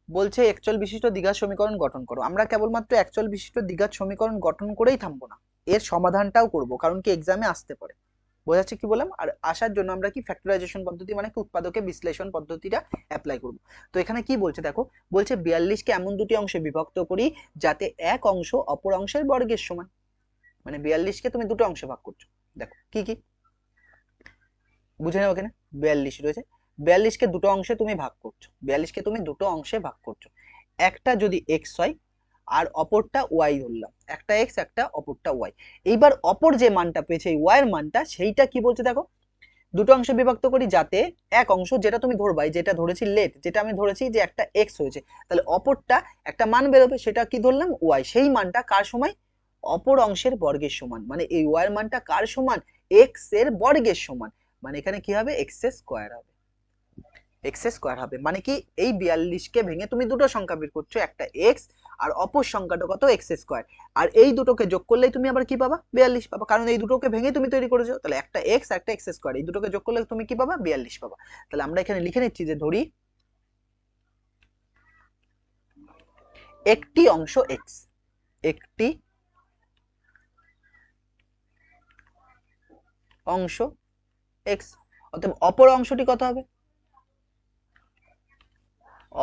বলছে একচল বিশিষ্ট দ্বিঘাত সমীকরণ গঠন করো। আমরা কেবলমাত্র একচল বিশিষ্ট দ্বিঘাত সমীকরণ গঠন করেই থামবো না, এর সমাধানটাও করব, কারণ কি এক্সামে আসতে পারে। বোঝাচ্ছে কি বললাম? আর আসার জন্য আমরা কি ফ্যাক্টরাইজেশন পদ্ধতি মানে কি উৎপাদকের বিশ্লেষণ পদ্ধতিটা অ্যাপ্লাই করব। তো এখানে কি বলছে দেখো, বলছে 42কে এমন দুটি অংশে বিভক্ত করি যাতে এক অংশ অপর অংশের বর্গের সমান। মানে 42কে তুমি দুটো অংশে ভাগ করছো। দেখো কি কি বুঝে নাও, এখানে 42 রয়েছে, 42কে দুটো অংশে তুমি ভাগ করছো, 42কে তুমি দুটো অংশে ভাগ করছো। একটা যদি এক্স হয় আর অপরটা ওয়াই ধরলাম, একটা এক্স একটা অপরটা ওয়াই। এইবার অপর যে মানটা পেয়েছে এই ওয়াই এর মানটা, সেইটা কি বলছে দেখো, দুটো অংশে বিভক্ত করি যাতে এক অংশ, যেটা তুমি ধরবাই, যেটা ধরেছি লেট, যেটা আমি ধরেছি যে একটা এক্স হয়েছে, তাহলে অপরটা একটা মান বেরোবে, সেটা কি ধরলাম ওয়াই, সেই মানটা কার সমান, অপর অংশের বর্গের সমান। মানে এই ওয়াই এর মানটা কার সমান, এক্স এর বর্গের সমান। মানে এখানে কি হবে, এক্স স্কোয়ার হবে, এক্স স্কোয়ার হবে। মানে কি এই 42কে ভেঙে তুমি দুটো সংখ্যা বের করছো, একটা এক্স আর অপর সংখ্যাটা কত, এক্স স্কোয়ার। আর এই দুটোকে যোগ করলেই তুমি আবার কি পাবা, 42 পাবা, কারণ এই দুটোকে ভেঙে তুমি তৈরি করেছো। তাহলে একটা এক্স একটা এক্স স্কোয়ার, এই দুটোকে যোগ করলে তুমি কি পাবা, 42 পাবা। তাহলে আমরা এখানে লিখে নিচ্ছি যে ধরি একটি অংশ এক্স, একটি অংশ এক্স, অতএব অপর অংশটি কত হবে,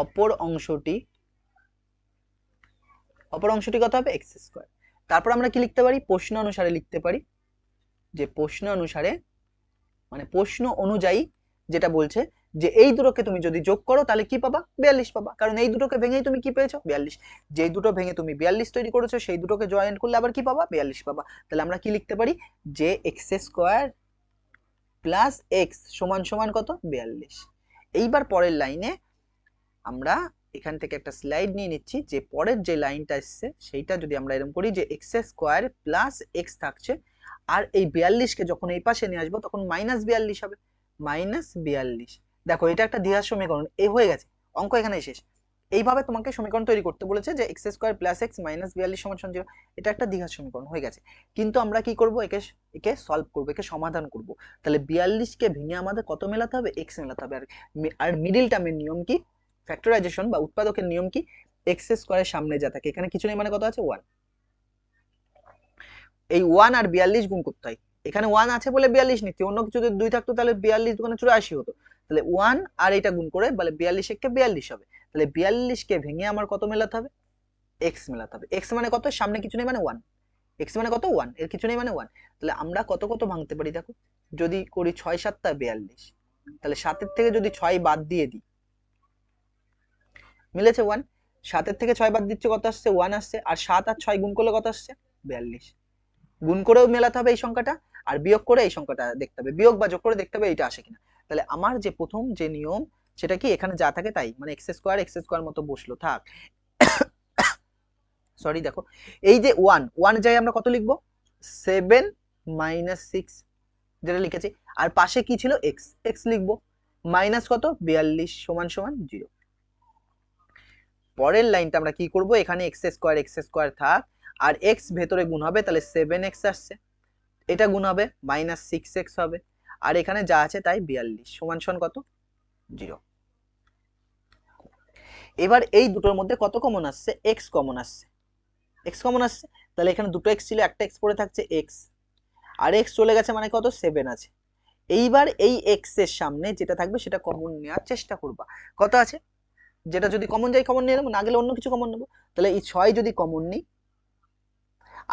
অপর অংশটি কত হবে, এক্স স্কোয়ার। তারপর আমরা কি লিখতে পারি, প্রশ্ন অনুসারে লিখতে পারি, যে প্রশ্ন অনুসারে মানে প্রশ্ন অনুযায়ী যেটা বলছে যে এই দুটোকে তুমি যদি যোগ করো তাহলে কি পাবা, 42 পাবা, কারণ এই দুটোকে ভেঙেই তুমি কি পেয়েছো, 42। যেই দুটো ভেঙে তুমি 42 তৈরি করেছো সেই দুটোকে জয়েন করলে আবার কি পাবা, 42 পাবা। তাহলে আমরা কি লিখতে পারি, যে এক্স স্কোয়ার প্লাস এক্স সমান সমান কত, 42। এইবার পরের লাইনে আমরা এখান থেকে একটা স্লাইড নিয়ে নিচ্ছি, যে পরের যে লাইনটা আসছে সেইটা যদি আমরা এরকম করি, যে এক্স স্কোয়ার প্লাস এক্স থাকছে, আর এই 42কে যখন এই পাশে নিয়ে আসবো তখন -42 হবে, -42। দেখো এটা একটা দ্বিঘাত সমীকরণ, এই হয়ে গেছে, অঙ্ক এখানে শেষ। এইভাবে তোমাকে সমীকরণ তৈরি করতে বলেছে যে এক্স স্কোয়ার প্লাস এক্স -42 সমান 0, এটা একটা দ্বিঘাত সমীকরণ হয়ে গেছে। কিন্তু আমরা কি করব, একে একে সলভ করব, একে সমাধান করব। তাহলে 42কে ভেঙে আমাদের কত মেলাতে হবে, এক্স মেলাতে হবে। আর মিডিল টার্মের নিয়ম কি, ফ্যাক্টরাইজেশন বা উৎপাদকের নিয়ম কি, এক্স স্কোয়ারের সামনে যা থাকে এখানে কিছু নেই, মানে কত আছে, 1। এই 1 আর 42 গুণ করতে হয়, এখানে 1 আছে বলে 42 নিচ্ছি, অন্য কিছু যদি 2 থাকতো তাহলে 42 দুগুণে 84 হতো। তাহলে 1 আর এটা গুণ করে বলে 42 একে 42 হবে। তাহলে 42কে ভেঙে আমার কত মেলাতে হবে, এক্স মেলাতে হবে। এক্স মানে কত, সামনে কিছু নেই মানে 1, এক্স মানে কত 1, এর কিছু নেই মানে 1। তাহলে আমরা কত কত ভাঙতে পারি দেখো, যদি করি 6 7 42, তাহলে 7 এর থেকে যদি 6 বাদ দিয়ে দিই, মিলেছে 1। 7 এর থেকে 6 বাদ দিচ্ছে কত আসছে, 1 আসছে। আর 7 আর 6 গুণ করলে কত আসছে, 42। গুণ করেও মেলাতে হবে এই সংখ্যাটা, আর বিয়োগ করে এই সংখ্যাটা দেখতে হবে, বিয়োগ বা যোগ করে দেখতে হবে এটা আসে কিনা। তাহলে আমার যে প্রথম যে নিয়ম সেটা কি, এখানে যা থাকে তাই, মানে এক্স স্কোয়ার মতো বসলো থাক। সরি দেখো, এই যে 1 যাই আমরা কত লিখবো, 7 - 6 যেটা লিখেছি, আর পাশে কি ছিল, এক্স, এক্স লিখবো, মাইনাস কত, 42 সমান সমান 0। পরের লাইনটা আমরা কি করব, এখানে এক্স স্কোয়ার থাক, আর এক্স ভেতরে গুণ হবে, তাহলে 7x আসছে, এটা গুণ হবে -6x হবে, আর এখানে যা আছে তাই 42 সমান সমান কত, 0। এবার এই দুটোর মধ্যে কত কমন আসছে, এক্স কমন আসছে, এক্স কমন আসছে। তাহলে এখানে দুটো এক্স ছিল, একটা এক্স পড়ে থাকছে এক্স, আর এক্স চলে গেছে মানে কত, 7 আছে। এইবার এই এক্স এর সামনে যেটা থাকবে সেটা কমন নেওয়ার চেষ্টা করবা, কত আছে, যেটা যদি কমন যায় কমন নিয়ে নেবো, না গেলে অন্য কিছু কমন নেবো। তাহলে এই 6 যদি কমন নিই,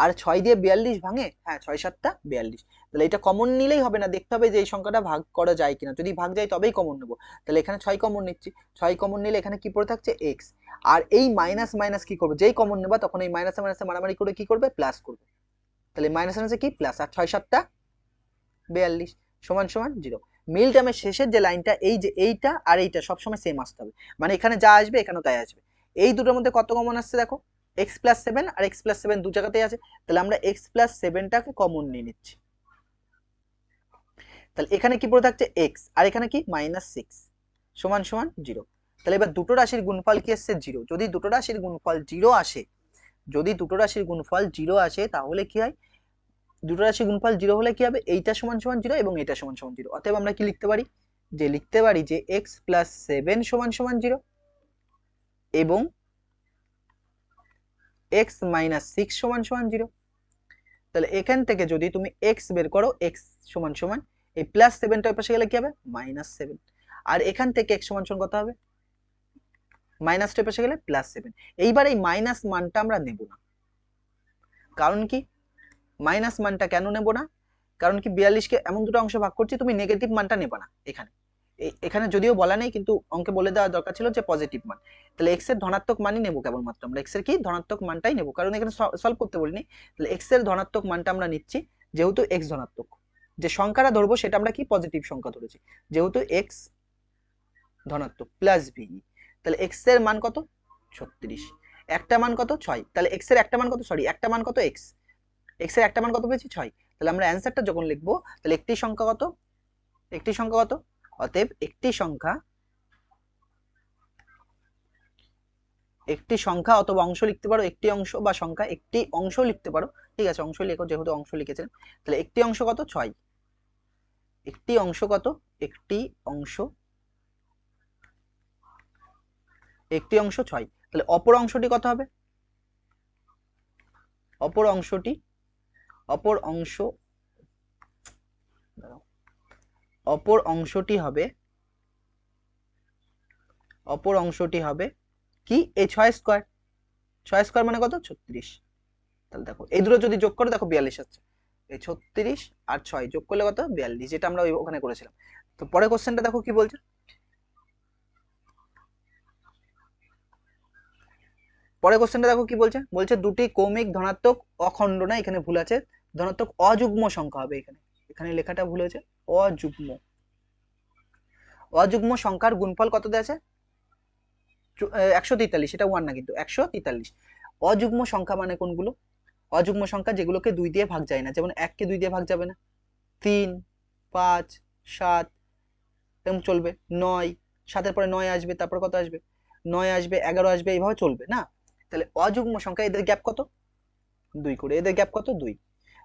আর 6 দিয়ে 42 ভাঙে, হ্যাঁ 6 7টা 42। তাহলে এটা কমন নিলেই হবে না, দেখতে হবে যে এই সংখ্যাটা ভাগ করা যায় কিনা, যদি ভাগ যায় তবেই কমন নেবো। তাহলে এখানে 6 কমন নিচ্ছি, 6 কমন নিলে এখানে কি পড়ে থাকছে এক্স। আর এই মাইনাস মাইনাস কি করবে, যেই কমন নেবা তখন এই মাইনাসে মাইনাসে মারামারি করে কি করবে, প্লাস করবে। তাহলে মাইনাস মাইনাসে কি প্লাস, আর 6 7টা 42 সমান সমান 0। মিল টার্মের শেষের যে লাইনটা, এই যে এইটা আর এইটা সবসময় সেম আসতে হবে, মানে এখানে যা আসবে এখানেও তাই আসবে। এই দুটোর মধ্যে কত কমন আসছে দেখো, এক্স প্লাস সেভেন আর এক্স প্লাস সেভেন দু জায়গাতেই আছে, তাহলে আমরা এক্স প্লাস সেভেনটাকে কমন নিয়ে নিচ্ছি। তাহলে এখানে কি পড়ে থাকছে এক্স, আর এখানে কি মাইনাস সিক্স সমান সমান 0। তাহলে এবার দুটো রাশির গুণফল কি আসছে 0। যদি দুটো রাশির গুণফল 0 আসে, যদি দুটো রাশির গুণফল 0 আসে তাহলে কি হয়, দুটো রাশির গুণফল 0 হলে কি হবে, এইটা সমান সমান 0 এবং এটা সমান সমান 0। অতএব আমরা কি লিখতে পারি, যে লিখতে পারি যে x প্লাস 7 সমান সমান 0 এবং x মাইনাস 6 সমান সমান 0। তাহলে এখান থেকে যদি তুমি x বের করো, x সমান সমান এই প্লাস 7টা ওই পাশে গেলে কি হবে মাইনাস 7, আর এখান থেকে x সমান সমান কত হবে, মাইনাসটা পাশে গেলে প্লাস 7। এইবার এই মাইনাস মানটা আমরা নেব না, কারণ কি মাইনাস মানটা কেন নেব না, কারণ কি 42কে এমন দুটো অংশ ভাগ করছি, তুমি নেগেটিভ মানটা নেবে না এখানে। এখানে যদিও বলা নেই কিন্তু অঙ্কে বলে দেওয়া দরকার ছিল যে পজিটিভ মান। তাহলে এক্স এর ধনাত্মক মানই নেব কেবলমাত্র, আমরা এক্স এর কি ধনাত্মক মানটাই নেব, কারণ এখানে সলভ করতে বলিনি। তাহলে এক্স এর ধনাত্মক মানটা আমরা নিচ্ছি, যেহেতু এক্স ধনাত্মক, যে সংখ্যাটা ধরবো সেটা আমরা কি পজিটিভ সংখ্যা ধরেছি, যেহেতু এক্স ধনাত্মক প্লাস ভি। তাহলে এক্স এর মান কত 36, একটা মান কত 6, তাহলে এক্স এর একটা মান কত, সরি একটা মান কত এক্স, এক্স এর একটা মান কত পেয়েছি 6। তাহলে আমরা অ্যান্সারটা যখন লিখবো তাহলে একটি সংখ্যা কত, একটি সংখ্যা কত, অতএব একটি সংখ্যা, একটি সংখ্যা অথবা অংশ লিখতে পারো, একটি অংশ বা সংখ্যা, একটি অংশ লিখতে পারো, ঠিক আছে অংশ লেখো যেহেতু অংশ লিখেছেন। তাহলে একটি অংশ কত 6, একটি অংশ কত, একটি অংশ, একটি অংশ 6। তাহলে অপর অংশটি কত হবে, অপর অংশটি, অপর অংশ, অপর অংশটি হবে, অপর অংশটি হবে কি এই 6 স্কয়ার, 6 স্কয়ার মানে কত 36। তাহলে দেখো এই দুটো যদি যোগ করো দেখো 42 আসছে, এই 36 আর 6 যোগ করলে কত 42, যেটা আমরা ওখানে করেছিলাম। তো পরের কোশ্চেনটা দেখো কি বলছে, পরের কোশ্চেনটা দেখো কি বলছে, বলছে দুটি কৌমিক ধনাত্মক অখণ্ড, না এখানে ভুল আছে, ধনাত্মক অযুগ্ম সংখ্যা হবে এখানে, এখানে লেখাটা ভুল হয়েছে, অযুগ্ম, অযুগ্ম সংখ্যার গুণফল কত দেওয়া আছে 143, এটা 1 না কিন্তু 143। অযুগ্ম সংখ্যা মানে কোনগুলো, অযুগ্ম সংখ্যা যেগুলোকে 2 দিয়ে ভাগ যায় না, যেমন 1 কে 2 দিয়ে ভাগ যাবে না, 3 5 7 এরকম চলবে, 9 7-এর পরে 9 আসবে, তারপর কত আসবে 9 আসবে, 11 আসবে, এইভাবে চলবে না। তাহলে অযুগ্ম সংখ্যা এদের গ্যাপ কত 2 করে, এদের গ্যাপ কত 2।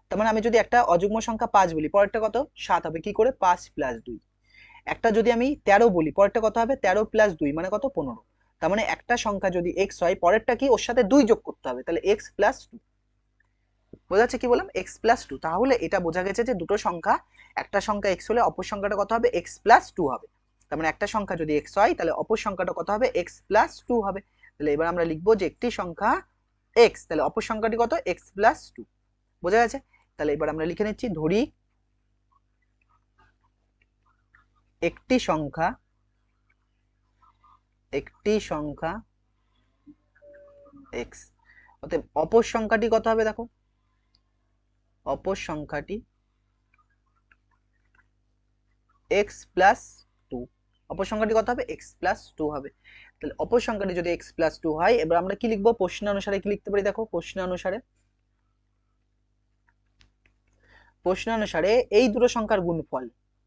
তার মানে আমি যদি একটা অযুগ্ম সংখ্যা 5 বলি, পরেরটা কত 7 হবে, কি করে 5 প্লাস 2। একটা যদি আমি 13 বলি, পরেরটা কত হবে 13 প্লাস 2 মানে কত 15। তার মানে একটা সংখ্যা যদি x হয়, পরেরটা কি ওর সাথে 2 যোগ করতে হবে, তাহলে x প্লাস 2। বোঝা যাচ্ছে কি বললাম, x প্লাস 2। তাহলে এটা বোঝা গেছে যে দুটো সংখ্যা, একটা সংখ্যা x হলে অপর সংখ্যাটা কত হবে x প্লাস 2 হবে। তার মানে একটা সংখ্যা যদি x হয় তাহলে অপর সংখ্যাটা কত হবে x প্লাস 2 হবে। তাহলে এবার আমরা লিখবো যে একটি সংখ্যা x, তাহলে অপর সংখ্যাটি কত x প্লাস 2। বোঝা গেছে। তাহলে এবার আমরা লিখে নিচ্ছি, ধরি একটি সংখ্যা, একটি সংখ্যা x, অতএব অপর সংখ্যাটি কত হবে দেখো, অপর সংখ্যাটি x প্লাস 2, অপর সংখ্যাটি কত হবে x প্লাস 2 হবে। তাহলে অপর সংখ্যাটি যদি x প্লাস 2 হয়, এবার আমরা কি লিখবো প্রশ্নানুসারে, কি লিখতে পারি দেখো প্রশ্নানুসারে, প্রশ্নানুসারে এই দুটো সংখ্যার গুণফল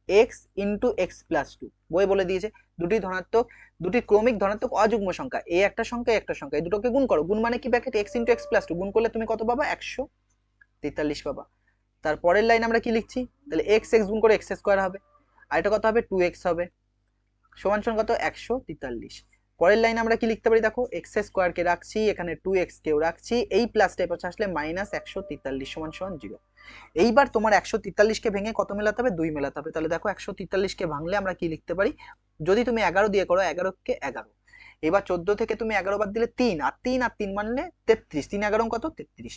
x ইন্টু এক্স প্লাস 2, বই বলে দিয়েছে দুটি ধনাত্মক, দুটি ক্রমিক ধনাত্মক অযুগ্ম সংখ্যা, এই একটা সংখ্যা এই একটা সংখ্যা, এই দুটোকে গুণ করো, গুণ মানে কি bracket x into x plus 2, গুণ করলে তুমি কত পাবা 143 পাবা। তারপরের লাইন আমরা কি লিখছি, তাহলে x x গুণ করে x স্কয়ার হবে, আর এটা কত হবে 2x হবে, সমান সমান কত 143। পরের লাইন আমরা কি লিখতে পারি দেখো, এক্স স্কোয়ার কে রাখছি, এখানে 2x কেও রাখছি, এই প্লাসটা পাশে আসলে মাইনাস 143 সমান সমান 0। এইবার তোমার 143 কে ভেঙে কত মেলাতে হবে 2 মেলাতে হবে। তাহলে দেখো 143 কে ভাঙলে আমরা কি লিখতে পারি, যদি তুমি 11 দিয়ে করো 11 কে 11, এবার 14 থেকে তুমি 11 বাদ দিলে 3, আর 3 আর 3 মানলে 33, 3 11 কত 33।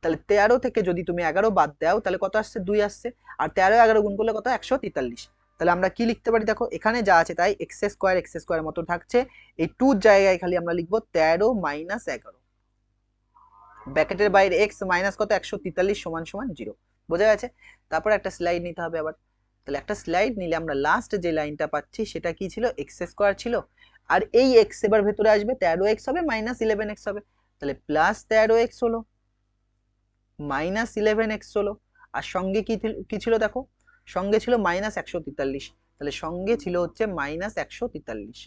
তাহলে 13 থেকে যদি তুমি 11 বাদ দাও তাহলে কত আসছে, 2 আসছে। আর 13 11 গুণ করলে কত, 143। তাহলে আমরা কি লিখতে পারি দেখো, এখানে যা আছে তাই এক্স স্কোয়ার মতো থাকছে। এই 2 জায়গায় খালি আমরা লিখবো 13 মাইনাস 11, ব্র্যাকেটের বাইরে এক্স মাইনাস কত, 143 সমান সমান 0। বোঝা গেছে? তারপর একটা স্লাইড নিতে হবে আবার। তাহলে একটা স্লাইড নিলে আমরা লাস্ট যে লাইনটা পাচ্ছি সেটা কি ছিল, এক্স স্কোয়ার ছিল। আর এই এক্স এবার ভেতরে আসবে, 13x হবে মাইনাস 11x হবে। তাহলে প্লাস 13x হলো, মাইনাস 11x হলো। আর সঙ্গে কি ছিল দেখো, সঙ্গে ছিল মাইনাস 143। তাহলে সঙ্গে ছিল হচ্ছে মাইনাস 143,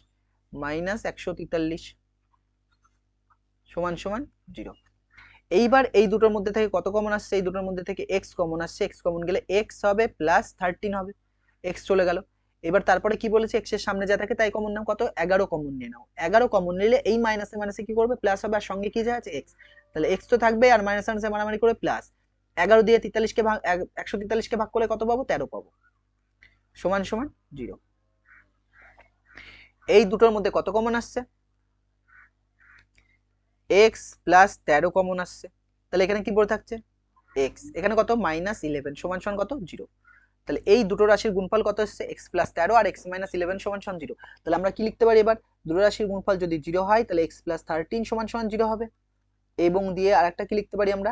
মাইনাস 143 সমান সমান 0। এইবার এই দুটোর মধ্যে থেকে কত কমন আসছে, এই দুটোর মধ্যে থেকে এক্স কমন আসছে, এক্স কমন গেলে এক্স হবে প্লাস 13 হবে, এক্স চলে গেল। এবার তারপরে কি বলেছে, এক্স এর সামনে যা থাকে তাই কমন নাও, কত, 11 কমন নিয়ে নাও। 11 কমন নিলে এই মাইনাসে মাইনাসে কি করবে, প্লাস হবে, আর সঙ্গে কি যা আছে এক্স। তাহলে এক্স তো থাকবে, আর মাইনাস মাইনাসে মারামারি করে প্লাস। 11 দিয়ে 43কে ভাগ, 143কে ভাগ করলে কত পাবো, 13 পাবো, সমান সমান 0। এই দুটোর মধ্যে কত কমন আসছে, এক্স প্লাস 13 কমন আসছে। তাহলে এখানে কি পড়ে থাকছে, এক্স, এখানে কত, মাইনাস 11 সমান সমান কত, 0। তাহলে এই দুটো রাশির গুণফল কত হচ্ছে, এক্স প্লাস 13 আর এক্স মাইনাস 11 সমান সমান 0। তাহলে আমরা কি লিখতে পারি এবার, দুটো রাশির গুণফল যদি 0 হয় তাহলে এক্স প্লাস 13 সমান সমান 0 হবে। এবং দিয়ে আরেকটা কি লিখতে পারি আমরা,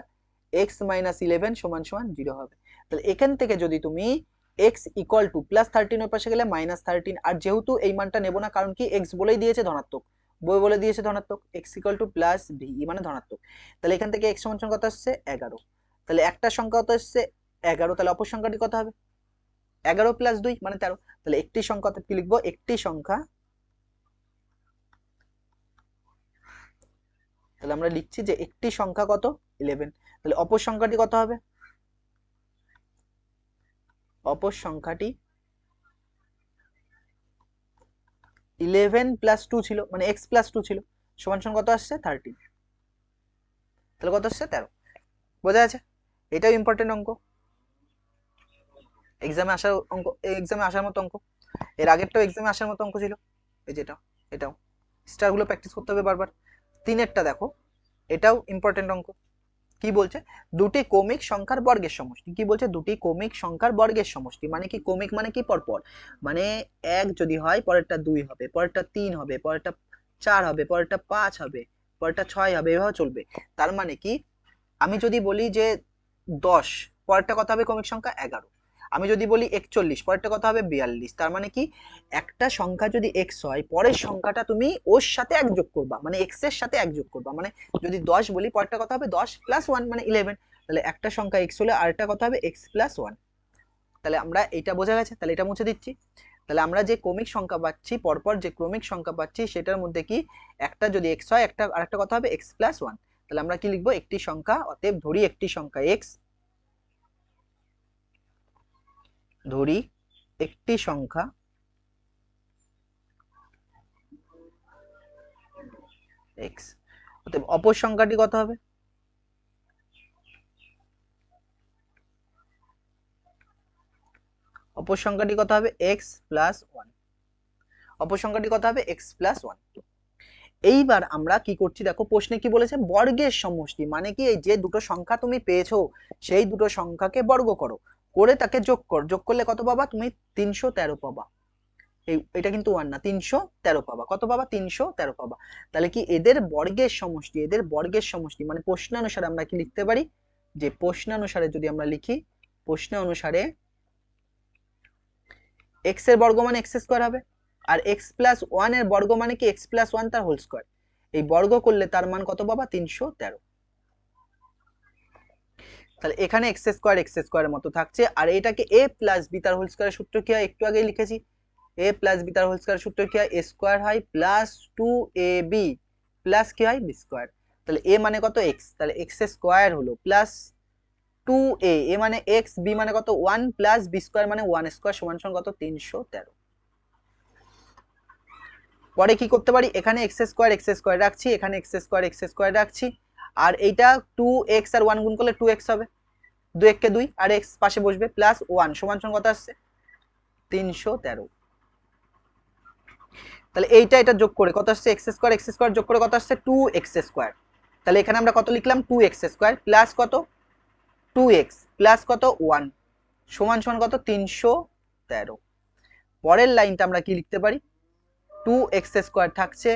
এক্স মাইনাস 11 সমান সমান 0 হবে। তাহলে এখান থেকে যদি তুমি এক্স ইকুয়াল টু প্লাস 13 এর পাশে গেলে মাইনাস 13, আর যেহেতু এই মানটা নেব না কারণ কি এক্স বলেই দিয়েছে ধনাত্মক, বই বলে দিয়েছে ধনাত্মক, x equal two plus V মানে ধনাত্মক। তাহলে এখান থেকে এক্স সমান সমান কত আসছে, 11। তাহলে একটা সংখ্যা কত আসছে, 11। তাহলে অপর সংখ্যাটি কত হবে, 11 প্লাস 2 মানে 13। তাহলে একটি সংখ্যা কি লিখবো, একটি সংখ্যা, তাহলে আমরা লিখছি যে একটি সংখ্যা কত, 11। তাহলে অপর সংখ্যাটি কত হবে, অপর সংখ্যাটি 11 প্লাস 2 ছিল, মানে x প্লাস 2 ছিল, সমান সমান কত আসছে, 13। তাহলে কত আসছে, 13। বোঝা আছে? এটাও ইম্পর্টেন্ট অঙ্ক, এক্সামে আসার অঙ্ক, এক্সামে আসার মতো অঙ্ক। এর আগেরটাও এক্সামে আসার মতো অঙ্ক ছিল, এই যেটা, এটাও স্টারগুলো প্র্যাকটিস করতে হবে বারবার। তিনেরটা দেখো, এটাও ইম্পর্টেন্ট অঙ্ক। কি বলছে, দুটি কৌমিক সংখ্যার বর্গের সমষ্টি। কি বলছে, দুটি কৌমিক সংখ্যার বর্গের সমষ্টি, মানে কি কৌমিক মানে কি, পরপর, মানে 1 যদি হয় পরেরটা 2 হবে, পরেরটা 3 হবে, পরেরটা 4 হবে, পরেরটা 5 হবে, পরেরটা 6 হবে, এভাবে চলবে। তার মানে কি, আমি যদি বলি যে 10, পরেরটা কত হবে কৌমিক সংখ্যা, 11। আমি যদি বলি 41, পরেরটা কত হবে, 42। তার মানে কি, একটা সংখ্যা যদি এক্স হয় পরের সংখ্যাটা তুমি ওর সাথে এক যোগ করবা, মানে এক্স এর সাথে এক যোগ করবা। মানে যদি 10 বলি পরেরটা কত হবে, 10 প্লাস 1 মানে 11। তাহলে একটা সংখ্যা এক্স হলে আরেকটা কত হবে, এক্স প্লাস 1। তাহলে আমরা এটা বোঝা গেছে, তাহলে এটা মুছে দিচ্ছি। তাহলে আমরা যে ক্রমিক সংখ্যা পাচ্ছি, পরপর যে ক্রমিক সংখ্যা পাচ্ছি সেটার মধ্যে কি একটা যদি এক্স হয়, একটা আরেকটা কত হবে, এক্স প্লাস 1। তাহলে আমরা কি লিখবো, একটি সংখ্যা, অতএব ধরি একটি সংখ্যা এক্স, ধরি একটি সংখ্যা এক্স, অতএব অপর সংখ্যাটি কত হবে, অপর সংখ্যাটি কত হবে, এক্স প্লাস 1। অপর সংখ্যাটি কত হবে, এক্স প্লাস 1। এইবার আমরা কি করছি দেখো, প্রশ্নে কি বলেছে, বর্গের সমষ্টি, মানে কি এই যে দুটো সংখ্যা তুমি পেয়েছো সেই দুটো সংখ্যাকে বর্গ করো, করে তাকে যোগ কর, যোগ করলে কত পাবা তুমি, 313 পাবা। এটা কিন্তু 1 না, 313 পাবা, কত পাবা, 313 পাবা। তাহলে কি এদের বর্গের সমষ্টি, এদের বর্গের সমষ্টি মানে প্রশ্নানুসারে আমরা কি লিখতে পারি, যে প্রশ্নানুসারে যদি আমরা লিখি, প্রশ্ন অনুসারে x এর বর্গ মানে x স্কয়ার হবে, আর x প্লাস 1 এর বর্গ মানে কি x প্লাস 1 তার হোল স্কয়ার। এই বর্গ করলে তার মান কত পাবা, 313। তাহলে এখানে x স্কয়ারের মতো থাকছে, আর এটাকে a প্লাস b তার হোল স্কয়ারের সূত্র কি হয়, একটু আগেই লিখেছি, a প্লাস b তার হোল স্কয়ারের সূত্র কি হয়, a স্কয়ার হয় প্লাস 2ab প্লাস কি হয়, b স্কয়ার। তাহলে a মানে কত, x, তাহলে x স্কয়ার হলো প্লাস 2a, a মানে x, b মানে কত 1 প্লাস b স্কয়ার মানে 1 স্কয়ার সমান সমান কত, 313। পরে কি করতে পারি, এখানে x স্কয়ার রাখছি, এখানে x স্কয়ার রাখছি, আর এইটা 2x আর 1 গুণ করলে 2x হবে, 2 কে 2 আর x পাশে বসবে, প্লাস 1 সমান সমান কত আসছে, 313। তাহলে এইটা এটা যোগ করে কত আসছে, x স্কয়ার যোগ করে কত আসছে, 2x স্কয়ার। তাহলে এখানে আমরা কত লিখলাম, 2x স্কয়ার প্লাস কত, 2x প্লাস কত 1 সমান সমান কত 313। পরের লাইনটা আমরা কি লিখতে পারি, 2x² থাকছে,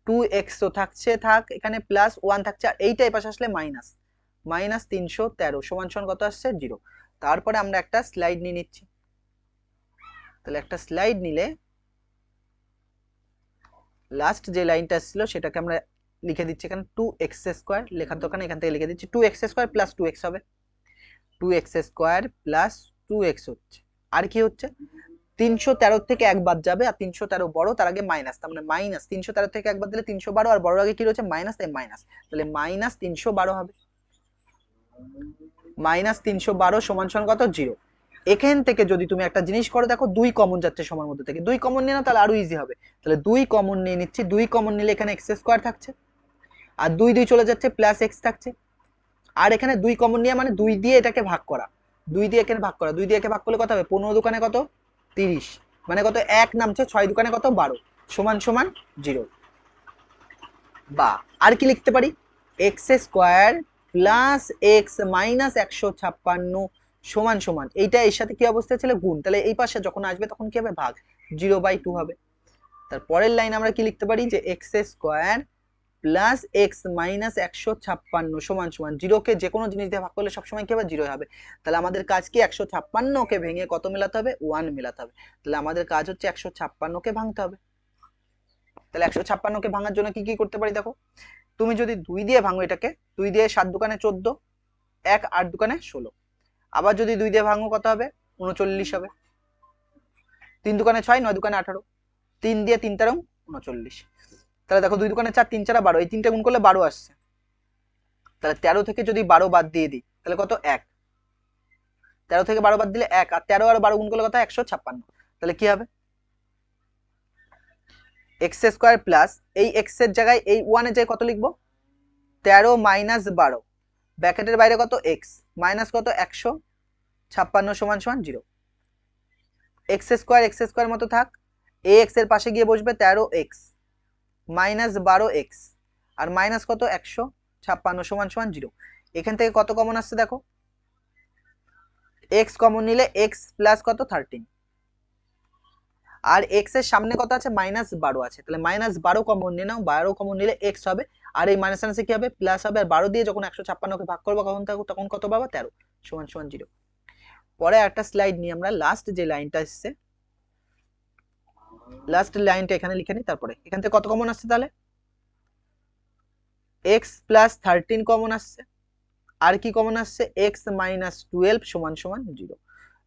2x তো থাকছে, থাক, এখানে প্লাস 1 থাকছে, আর এইটা এই পাশে আসলে মাইনাস, মাইনাস 313 সমান সমান কত আসছে 0। তারপরে আমরা একটা স্লাইড নিয়ে নিচ্ছি। তাহলে একটা স্লাইড নিলে লাস্ট যে লাইনটা ছিল সেটাকে আমরা লিখে দিচ্ছি এখানে 2x² লেখার দোকানে এখান থেকে লিখে দিচ্ছি 2x² প্লাস 2x হবে, 2x² প্লাস 2x হচ্ছে, আর কি হচ্ছে 313 থেকে এক বাদ যাবে, আর 313 বড়, তার আগে মাইনাস, তার মানে মাইনাস 313 থেকে এক বাদ দিলে 312, আর বড় আগে কি রয়েছে মাইনাস, তাই মাইনাস, তাহলে মাইনাস 312 হবে, মাইনাস 312 সমান সমান কত 0। এখান থেকে যদি তুমি একটা জিনিস করো, দেখো 2 কমন যাচ্ছে সমান মধ্যে থেকে, 2 কমন নিয়ে নাও তাহলে আরো ইজি হবে। তাহলে 2 কমন নিয়ে নিচ্ছি, 2 কমন নিলে এখানে x² থাকছে, আর 2 2 চলে যাচ্ছে, প্লাস x থাকছে, আর এখানে 2 কমন নিয়ে মানে 2 দিয়ে এটাকে ভাগ করা, 2 দিয়ে এখানে ভাগ করা, 2 দিয়ে একে ভাগ করলে কত হবে 15 দোকানে কত 30, মানে কত 1 নামছে, 6 দোকানে কত 12 সমান সমান 0। বা আর কি লিখতে পারি, x² প্লাস x মাইনাস 156 সমান সমান, এইটা এর সাথে কি অবস্থা ছিল গুণ, তাহলে এই পাশে যখন আসবে তখন কি হবে ভাগ, 0/2 হবে। তারপরের লাইন আমরা কি লিখতে পারি যে x² প্লাস x মাইনাস 156 সমান সমান 0 কে যে কোনো জিনিস দিয়ে ভাগ করলে সবসময় কি হবে 0 হবে। তাহলে আমাদের কাজ কি 156 কে ভেঙে কত মেলাতে হবে 1 মেলাতে হবে। তাহলে আমাদের কাজ হচ্ছে 156 কে ভাঙতে হবে। তাহলে 156 কে ভাঙার জন্য কি কি করতে পারি, দেখো তুমি যদি 2 দিয়ে ভাঙো এটাকে, 2 দিয়ে 7 দোকানে 14, 1 8 দোকানে 16, আবার যদি 2 দিয়ে ভাঙো কত হবে 39 হবে, 3 দোকানে 6 9 দোকানে 18, 3 দিয়ে 3 13 39। তাহলে দেখো 2 দোকানে 4 3 4 12, এই তিনটা গুণ করলে 12 আসছে। তাহলে 13 থেকে যদি 12 বাদ দিয়ে দিই তাহলে কত 1, 13 থেকে 12 বাদ দিলে 1, আর 13 আর 12 গুণ করলে কত 156। তাহলে কি হবে x² প্লাস এই x এর জায়গায় এই 1 এর জায়গায় কত লিখবো 13 মাইনাস 12 ব্র্যাকেটের বাইরে কত x মাইনাস কত 156 সমান সমান 0। x² মতো থাক, ax এর পাশে গিয়ে বসবে 13x মাইনাস 12x, আর মাইনাস কত 156 সমান সমান 0। এখান থেকে কত কমন আসছে দেখো, x কমন নিলে x প্লাস কত 13, আর x এর সামনে কত আছে মাইনাস 12 আছে, তাহলে মাইনাস 12 কমন নিয়ে নাও, 12 কমন নিলে x হবে, আর এই মাইনাস মাইনাসে কি হবে প্লাস হবে, আর 12 দিয়ে যখন 156 কে ভাগ করবো তখন কত পাবো 13 সমান সমান 0। পরে একটা স্লাইড নিয়ে আমরা লাস্ট যে লাইনটা আসছে, লাস্ট লাইনটা এখানে লিখে নিই। তারপরে এখান থেকে কত কমন আসছে, তাহলে x প্লাস 13 কমন আসছে, আর কি কমন আসছে x মাইনাস 12 সমান সমান 0।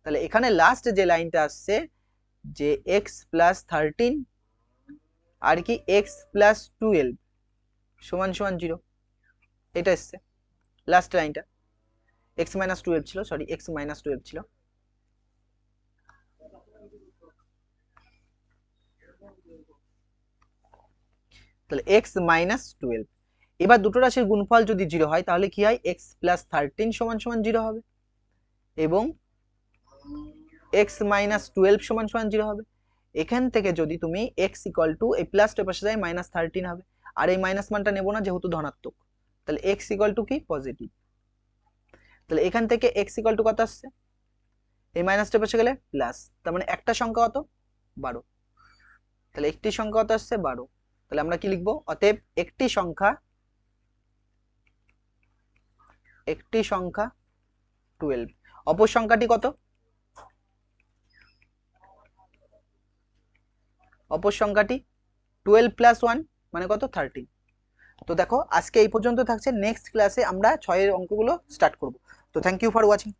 তাহলে এখানে লাস্ট যে লাইনটা আসছে যে x প্লাস 13 আর কি x প্লাস 12 সমান সমান 0, এটা এসছে লাস্ট লাইনটা, x মাইনাস 12 ছিল, সরি x মাইনাস 12 ছিল। তাহলে x মাইনাস 12, এবার দুটো রাশির গুণফল যদি 0 হয় তাহলে কি হয় x প্লাস 13 সমান সমান 0 হবে, এবং x মাইনাস 12 সমান সমান 0 হবে। এখান থেকে যদি তুমি x ইকুয়াল টু এই প্লাসটা পাশে যায় মাইনাস 13 হবে, আর এই মাইনাস মানটা নেব না যেহেতু ধনাত্মক, তাহলে x ইকুয়াল টু কি পজিটিভ। তাহলে এখান থেকে x ইকুয়াল টু কত আসছে, এই মাইনাসটা পাশে গেলে প্লাস, তার মানে একটা সংখ্যা কত 12, তাহলে একটি সংখ্যা কত আসছে 12। তাহলে আমরা কি লিখবো, অতএব একটি সংখ্যা 12, অপর সংখ্যাটি কত, অপর সংখ্যাটি 12 প্লাস 1 মানে কত 13। তো দেখো আজকে এই পর্যন্ত থাকছে, নেক্সট ক্লাসে আমরা 6 এর অঙ্কগুলো স্টার্ট করব। তো থ্যাংক ইউ ফর ওয়াচিং।